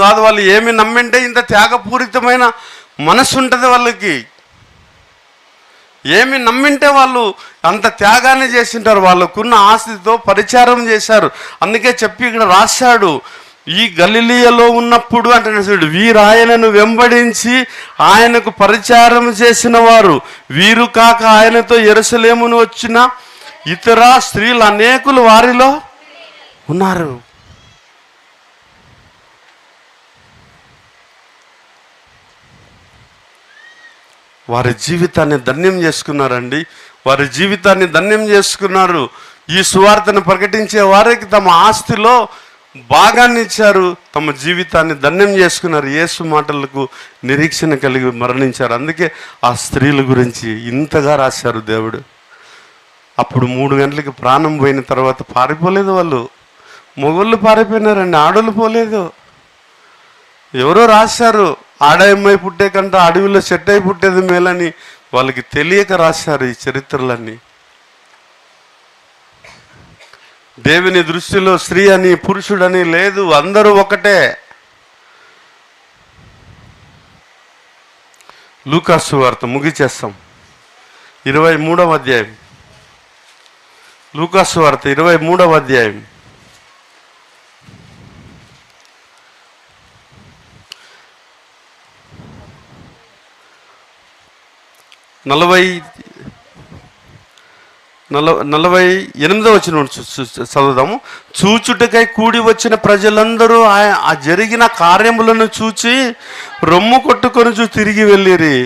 కాదు. వాళ్ళు ఏమి నమ్మింటే ఇంత త్యాగపూరితమైన మనసు ఉంటుంది వాళ్ళకి. ఏమి నమ్మింటే వాళ్ళు అంత త్యాగాన్ని చేసింటారు. వాళ్ళకున్న ఆస్తితో పరిచారం చేశారు. అందుకే చెప్పి ఇక్కడ రాశాడు, ఈ గలిలియలో ఉన్నప్పుడు అంటే వీరాయనను వెంబడించి ఆయనకు పరిచారం చేసిన వారు, వీరు కాక ఆయనతో యెరూషలేమును వచ్చిన ఇతర స్త్రీలు అనేకులు వారిలో ఉన్నారు. వారి జీవితాన్ని ధన్యం చేసుకున్నారండి. ఈ సువార్తను ప్రకటించే వారికి తమ ఆస్తిలో భాగాన్ని ఇచ్చారు. తమ జీవితాన్ని ధన్యం చేసుకున్నారు. యేసు మాటలకు నిరీక్షణ కలిగి మరణించారు. అందుకే ఆ స్త్రీల గురించి ఇంతగా రాశారు దేవుడు. అప్పుడు 3 గంటలకి ప్రాణం పోయిన తర్వాత పారిపోలేదు వాళ్ళు. మొగోళ్ళు పారిపోయినారండి, ఆడోళ్ళు పోలేదు. ఎవరో రాశారు, ఆడమ్మాయి పుట్టే కంటే అడవిలో చెట్టు అయి పుట్టేది మేలని. వాళ్ళకి తెలియక రాశారు ఈ చరిత్రలన్నీ. దేవుని దృష్టిలో స్త్రీ అని పురుషుడని లేదు, అందరూ ఒకటే. లూకాసు వార్త ముగిచేస్తాం. 23వ అధ్యాయం. లూకాసు వార్త 23వ అధ్యాయం. 48వ వచనం చదువుదాము. చూచుటకై కూడి వచ్చిన ప్రజలందరూ ఆ జరిగిన కార్యములను చూచి రొమ్ము కొట్టుకొని తిరిగి వెళ్ళిరి.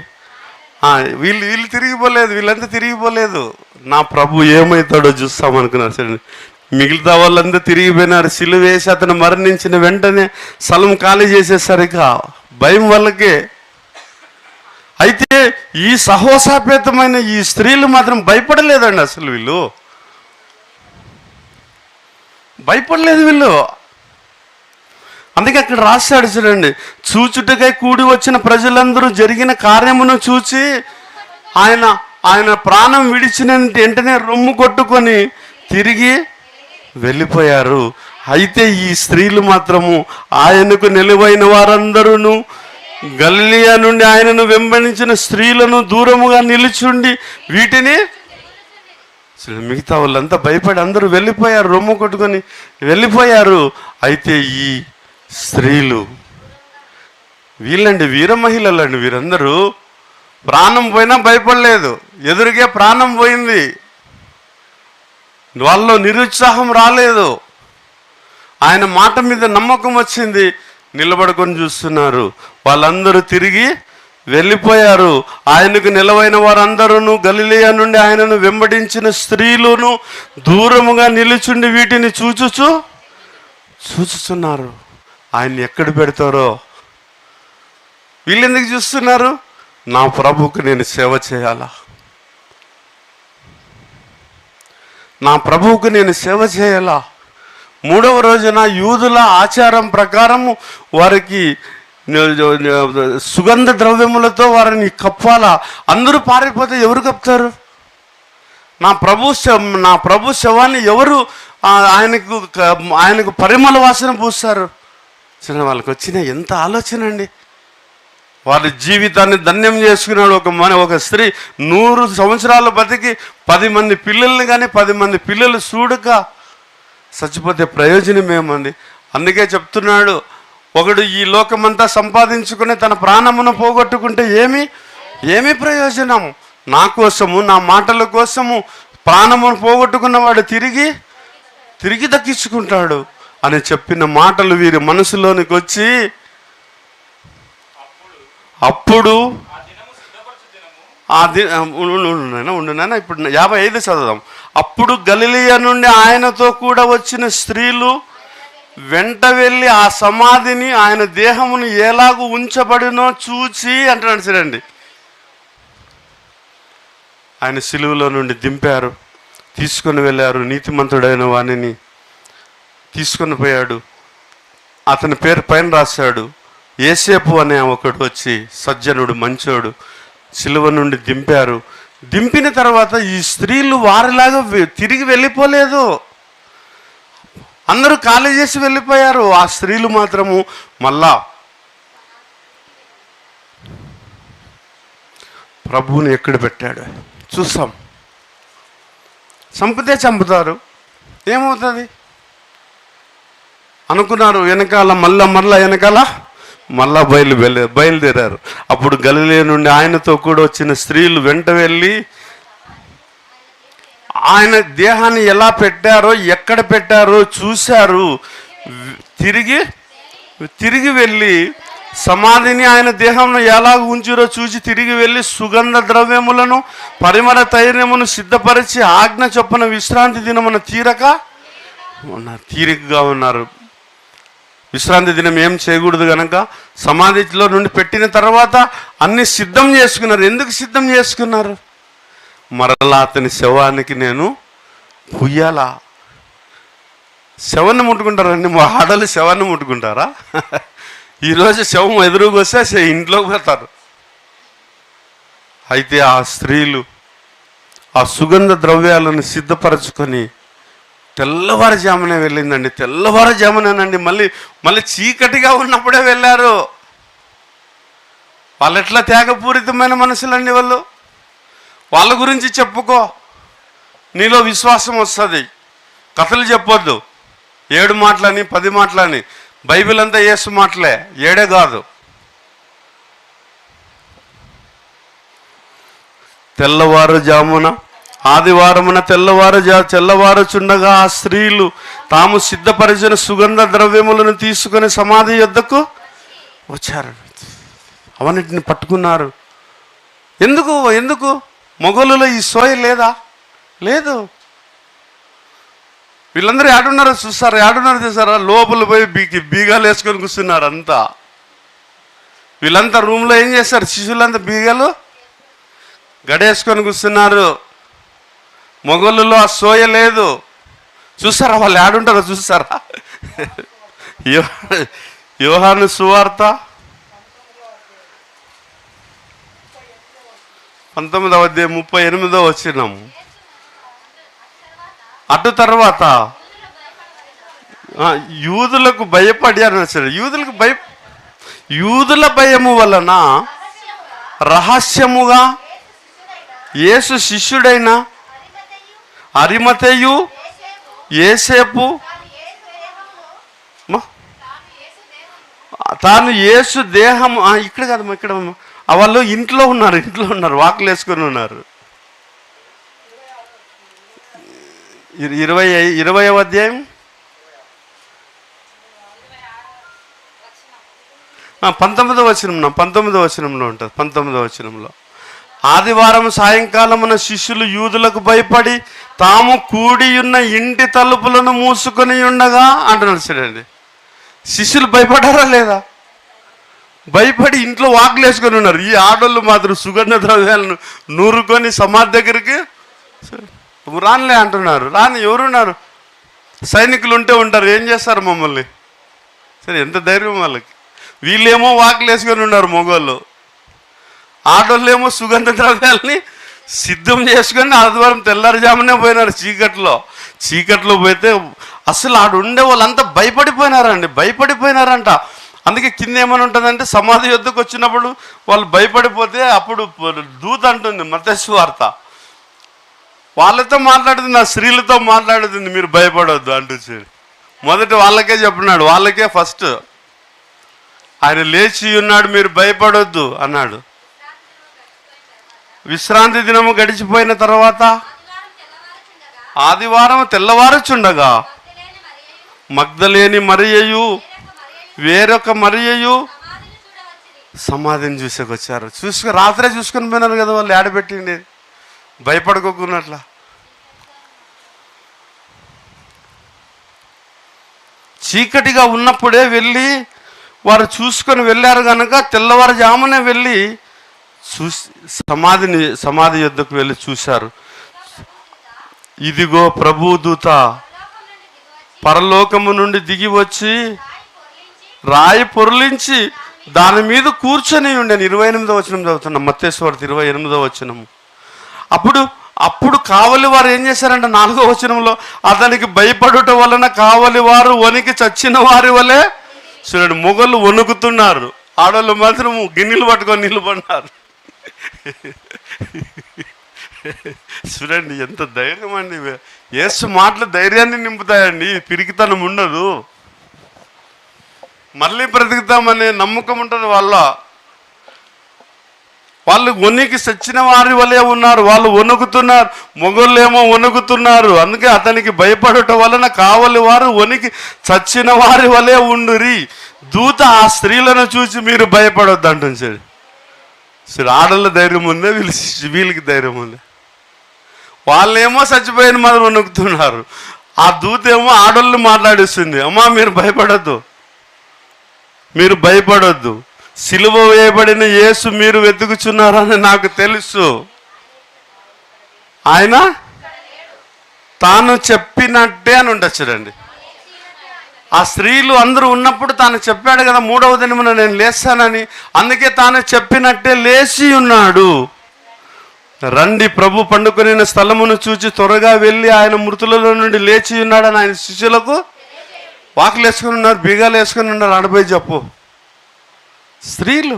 వీళ్ళు తిరిగిపోలేదు, వీళ్ళంతా తిరిగిపోలేదు. నా ప్రభు ఏమవుతాడో చూస్తామనుకున్నారు. సరే, మిగతా వాళ్ళంతా తిరిగిపోయినారు. సిలువ వేసి అతను మరణించిన వెంటనే స్థలం ఖాళీ చేసేసరిగా భయం వాళ్ళకే. అయితే ఈ సహోసాపేతమైన ఈ స్త్రీలు మాత్రం భయపడలేదండి. అసలు వీళ్ళు భయపడలేదు. అందుకే అక్కడ రాశాడు చూడండి, చూచుటకై కూడి వచ్చిన ప్రజలందరూ జరిగిన కార్యమును చూచి ఆయన ప్రాణం విడిచిన వెంటనే రొమ్ము కొట్టుకొని తిరిగి వెళ్ళిపోయారు. అయితే ఈ స్త్రీలు మాత్రము ఆయనకు నిలువైన వారందరూ గలిలియా నుండి ఆయనను వెంబడించిన స్త్రీలను దూరముగా నిలుచుండి వీటిని, మిగతా వాళ్ళంతా భయపడి అందరూ వెళ్ళిపోయారు, రొమ్ము కొట్టుకొని వెళ్ళిపోయారు. అయితే ఈ స్త్రీలు వీళ్ళండి వీర మహిళలండి. వీరందరూ ప్రాణం పోయినా భయపడలేదు. ఎదురుగే ప్రాణం పోయింది, వాళ్ళలో నిరుత్సాహం రాలేదు. ఆయన మాట మీద నమ్మకం వచ్చింది. నిలబడుకొని చూస్తున్నారు. వాళ్ళందరూ తిరిగి వెళ్ళిపోయారు. ఆయనకు నిలవైన వారందరూ గలిలియా నుండి ఆయనను వెంబడించిన స్త్రీలను దూరముగా నిలుచుండి వీటిని చూచుతున్నారు. ఆయన్ని ఎక్కడ పెడతారో. వీళ్ళెందుకు చూస్తున్నారు? నా ప్రభువుకు నేను సేవ చేయాలా, నా ప్రభువుకు నేను సేవ చేయాలా. 3వ రోజున యూదుల ఆచారం ప్రకారము వారికి సుగంధ ద్రవ్యములతో వారిని కప్పాలా. అందరూ పారిపోతే ఎవరు కప్తారు? నా ప్రభు శవాన్ని ఎవరు ఆయనకు పరిమళ వాసన పూస్తారు? వాళ్ళకి వచ్చిన ఎంత ఆలోచన అండి. వారి జీవితాన్ని ధన్యం చేసుకున్నాడు. ఒక స్త్రీ 100 సంవత్సరాలు బతికి 10 మంది పిల్లల్ని కానీ 10 మంది పిల్లలు చూడక చచ్చిపోతే ప్రయోజనం ఏమండి? అందుకే చెప్తున్నాడు, ఒకడు ఈ లోకమంతా సంపాదించుకుని తన ప్రాణమును పోగొట్టుకుంటే ఏమి ప్రయోజనం? నా కోసము, నా మాటల కోసము ప్రాణమును పోగొట్టుకున్నవాడు తిరిగి దక్కించుకుంటాడు అని చెప్పిన మాటలు వీరి మనసులోనికి వచ్చి, అప్పుడు ఉండునైనా ఇప్పుడు 55 చదువుదాం. అప్పుడు గలిలయ నుండి ఆయనతో కూడా వచ్చిన స్త్రీలు వెంట వెళ్ళి ఆ సమాధిని, ఆయన దేహమును ఎలాగూ ఉంచబడినో చూచి అంటున్నాడు. చూడండి, ఆయన సిలువలో నుండి దింపారు, తీసుకొని వెళ్ళారు. నీతిమంతుడైన వాణిని తీసుకొని పోయాడు. అతని పేరు పైన రాశాడు. యేసేపు అనే ఒకడు వచ్చి, సజ్జనుడు, మంచోడు, సిలువ నుండి దింపారు. దింపిన తర్వాత ఈ స్త్రీలు వారిలాగా తిరిగి వెళ్ళిపోలేదు. అందరూ ఖాళీ చేసి వెళ్ళిపోయారు. ఆ స్త్రీలు మాత్రము మళ్ళా ప్రభువుని ఎక్కడ పెట్టాడు చూస్తాం. చంపితే చంపుతారు, ఏమవుతుంది అనుకున్నారు. వెనకాల మళ్ళా వెనకాల బయలుదేరారు. అప్పుడు గలిలయ నుండి ఆయనతో కూడా వచ్చిన స్త్రీలు వెంట వెళ్ళి ఆయన దేహాన్ని ఎలా పెట్టారో, ఎక్కడ పెట్టారో చూశారు. తిరిగి వెళ్ళి సమాధిని, ఆయన దేహంను ఎలా ఉంచిరో చూసి తిరిగి వెళ్ళి సుగంధ ద్రవ్యములను, పరిమళ తైలమును సిద్ధపరిచి ఆజ్ఞ చొప్పున విశ్రాంతి దినమున తీరికగా ఉన్నారు. విశ్రాంతి దినం ఏం చేయకూడదు కనుక సమాధిలో నుండి పెట్టిన తర్వాత అన్ని సిద్ధం చేసుకున్నారు. ఎందుకు సిద్ధం చేసుకున్నారు? మరలా అతని శవానికి నేను పుయ్యాలా. శవాన్ని ముట్టుకుంటారండి, మా ఆడలు శవాన్ని ముట్టుకుంటారా? ఈరోజు శవం ఎదురుగా వస్తే ఇంట్లోకి పోతారు. అయితే ఆ స్త్రీలు ఆ సుగంధ ద్రవ్యాలను సిద్ధపరచుకొని తెల్లవారుజామునే వెళ్ళిందండి. తెల్లవారుజామునేనండి, మళ్ళీ చీకటిగా ఉన్నప్పుడే వెళ్ళారు. వాళ్ళు ఎట్లా త్యాగపూరితమైన మనుషులండి వాళ్ళు. వాళ్ళ గురించి చెప్పుకో, నీలో విశ్వాసం వస్తుంది. కథలు చెప్పొద్దు, 7 మాటలని 10 మాటలని. బైబిల్ అంతా యేసు మాటలే, 7 కాదు. తెల్లవారుజామున ఆదివారమున తెల్లవారుచుండగా ఆ స్త్రీలు తాము సిద్ధపరిచిన సుగంధ ద్రవ్యములను తీసుకొని సమాధి యొద్దకు వచ్చారు. అవన్నిటిని పట్టుకున్నారు. ఎందుకు మొగలులో ఈ సోయ లేదా? లేదు. వీళ్ళందరూ ఏడున్నారో చూసారా? లోపల పోయి బీగాలు వేసుకొని కూర్చున్నారు అంతా. వీళ్ళంతా రూమ్లో ఏం చేస్తారు? శిశువులంతా బీగాలు గడేసుకొని కూర్చున్నారు. మొగలులో ఆ సోయ లేదు. చూసారా వాళ్ళు ఏడుంటారో చూసారా? యోహాను సువార్త 19వ అధ్యాయం 38వ వచనం. అటు తర్వాత యూదులకు భయపడి అని వచ్చారు. యూదుల భయము వలన రహస్యముగా యేసు శిష్యుడైన అరిమతెయు యేసేపు తాను యేసు దేహం, ఇక్కడ కాదమ్మా, ఇక్కడ వాళ్ళు ఇంట్లో ఉన్నారు, వాకులు వేసుకొని ఉన్నారు. 20వ అధ్యాయం 19వ వచనంలో ఉంటుంది. 19వ వచనంలో ఆదివారం సాయంకాలమున శిష్యులు యూదులకు భయపడి తాము కూడి ఉన్న ఇంటి తలుపులను మూసుకొని ఉండగా అంటున్నాడు. చూడండి, శిష్యులు భయపడారా లేదా? భయపడి ఇంట్లో వాకులు వేసుకొని ఉన్నారు. ఈ ఆడోళ్ళు మాత్రం సుగంధ ద్రవ్యాలను నూరుకొని సమాధి దగ్గరికి రానిలే అంటున్నారు. ఎవరున్నారు? సైనికులు ఉంటారు. ఏం చేస్తారు మమ్మల్ని? సరే, ఎంత ధైర్యం వాళ్ళకి. వీళ్ళేమో వాకులు వేసుకొని ఉన్నారు మగవాళ్ళు. ఆడోళ్ళేమో సుగంధ ద్రవ్యాలని సిద్ధం చేసుకొని ఆదివారం తెల్లారుజామునే పోయినారు. చీకట్లో పోతే అసలు ఆడు ఉండే వాళ్ళంతా భయపడిపోయినారంట. అందుకే కింద ఏమని ఉంటుందంటే, సమాధి యొద్దకు వచ్చినప్పుడు వాళ్ళు భయపడిపోతే అప్పుడు దూత అంటుంది, మత్తయి సువార్త, వాళ్ళతో మాట్లాడుతుంది, ఆ స్త్రీలతో మాట్లాడుతుంది, మీరు భయపడవద్దు అంటూ. మొదట వాళ్ళకే చెప్పినాడు, వాళ్ళకే ఫస్ట్ ఆయన లేచి ఉన్నాడు, మీరు భయపడొద్దు అన్నాడు. విశ్రాంతి దినము గడిచిపోయిన తర్వాత ఆదివారం తెల్లవారుచుండగా మగ్దలేని మరియయు వేరొక మరియయు సమాధిని చూసేకొచ్చారు. రాత్రే చూసుకొని పోయినారు కదా వాళ్ళు, ఏడబెట్టిండి భయపడుకోకున్నట్ల. చీకటిగా ఉన్నప్పుడే వెళ్ళి వారు చూసుకొని వెళ్ళారు కనుక తెల్లవారుజామునే వెళ్ళి సమాధి యొద్దకు వెళ్ళి చూశారు. ఇదిగో ప్రభు దూత పరలోకము నుండి దిగి వచ్చి రాయి పొర్లించి దాని మీద కూర్చొని ఉండేను. 28వ వచనం చదువుతున్నాం, మత్తయి సువార్త 28వ వచనము. అప్పుడు కావలి వారు ఏం చేశారంటే 4వ వచనంలో, అతనికి భయపడుట వలన కావలి వారు వణికి చచ్చిన వారి వలె, చూడండి, మొగలు వణుకుతున్నారు, ఆడవాళ్ళు మాత్రం గిన్నెలు పట్టుకొని నిలబడినారు. చూడండి ఎంత ధైర్యం అండి. యేసు మాటలు ధైర్యాన్ని నింపుతాయండి, పిరికితనం ఉండదు, మళ్ళీ బ్రతుకుతామనే నమ్మకం ఉంటుంది. వాళ్ళు వణికి చచ్చిన వారి వలె ఉన్నారు, వాళ్ళు వణుకుతున్నారు, మొగోళ్ళేమో వణుకుతున్నారు. అందుకే అతనికి భయపడటం వలన కావలి వారు వణికి చచ్చిన వారి వలె ఉండురి. దూత ఆ స్త్రీలను చూసి మీరు భయపడొద్దు అంటుంది. సరే, ఆడళ్ళ ధైర్యం ఉందే, వీళ్ళకి ధైర్యం ఉంది. వాళ్ళేమో చచ్చిపోయిన మాత్రం వణుకుతున్నారు, ఆ దూత ఏమో ఆడళ్ళు మాట్లాడిస్తుంది, అమ్మా మీరు భయపడొద్దు, సిలువ వేయబడిన యేసు మీరు వెతుకుచున్నారని నాకు తెలుసు, ఆయన తాను చెప్పినట్టే అని ఉంటుంది. చూడండి, ఆ స్త్రీలు అందరూ ఉన్నప్పుడు తాను చెప్పాడు కదా 3వ దినమున నేను లేస్తానని, అందుకే తాను చెప్పినట్టే లేచి ఉన్నాడు. రండి, ప్రభు పండుకొనిన స్థలమును చూచి త్వరగా వెళ్ళి ఆయన మృతులలో నుండి లేచి ఉన్నాడని ఆయన శిష్యులకు వాకులు వేసుకొని ఉన్నారు, బీగాలు వేసుకొని ఉన్నారు, ఆడపోయి చెప్పు. స్త్రీలు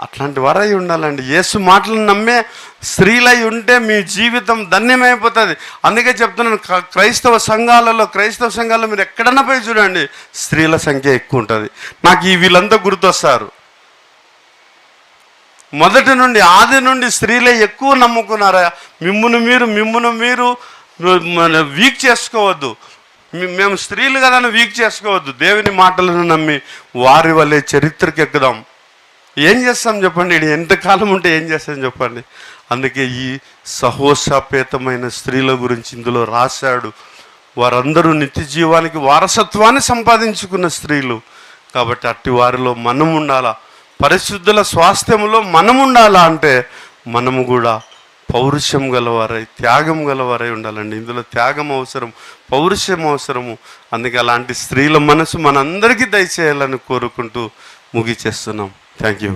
అట్లాంటి వారై ఉండాలండి. యేసు మాటలను నమ్మే స్త్రీలై ఉంటే మీ జీవితం ధన్యమైపోతుంది. అందుకే చెప్తున్నాను, క్రైస్తవ సంఘాలలో మీరు ఎక్కడన్నా పోయి చూడండి, స్త్రీల సంఖ్య ఎక్కువ ఉంటుంది. నాకు వీళ్ళంతా గుర్తొస్తారు. మొదటి నుండి ఆది నుండి స్త్రీలే ఎక్కువ నమ్ముకున్నారా. మిమ్మును మీరు వీక్ చేసుకోవద్దు. మేము స్త్రీలు కదా అని వీక్ చేసుకోవద్దు. దేవుని మాటలను నమ్మి వారి వల్లే చరిత్రకి ఎక్కుదాం. ఏం చేస్తాం చెప్పండి, ఎంతకాలం ఉంటే ఏం చేస్తాం చెప్పండి. అందుకే ఈ సహోషాపేతమైన స్త్రీల గురించి ఇందులో రాశాడు. వారందరూ నిత్య జీవానికి వారసత్వాన్ని సంపాదించుకున్న స్త్రీలు కాబట్టి అట్టి వారిలో మనం ఉండాలా, పరిశుద్ధుల స్వాస్థ్యంలో మనం ఉండాలా అంటే మనము కూడా పౌరుషం గలవారై త్యాగం గలవారై ఉండాలండి. ఇందులో త్యాగం అవసరం, పౌరుషం అవసరము. అందుకే అలాంటి స్త్రీల మనసు మనందరికీ దయచేయాలని కోరుకుంటూ ముగిచేస్తున్నాం. Thank you.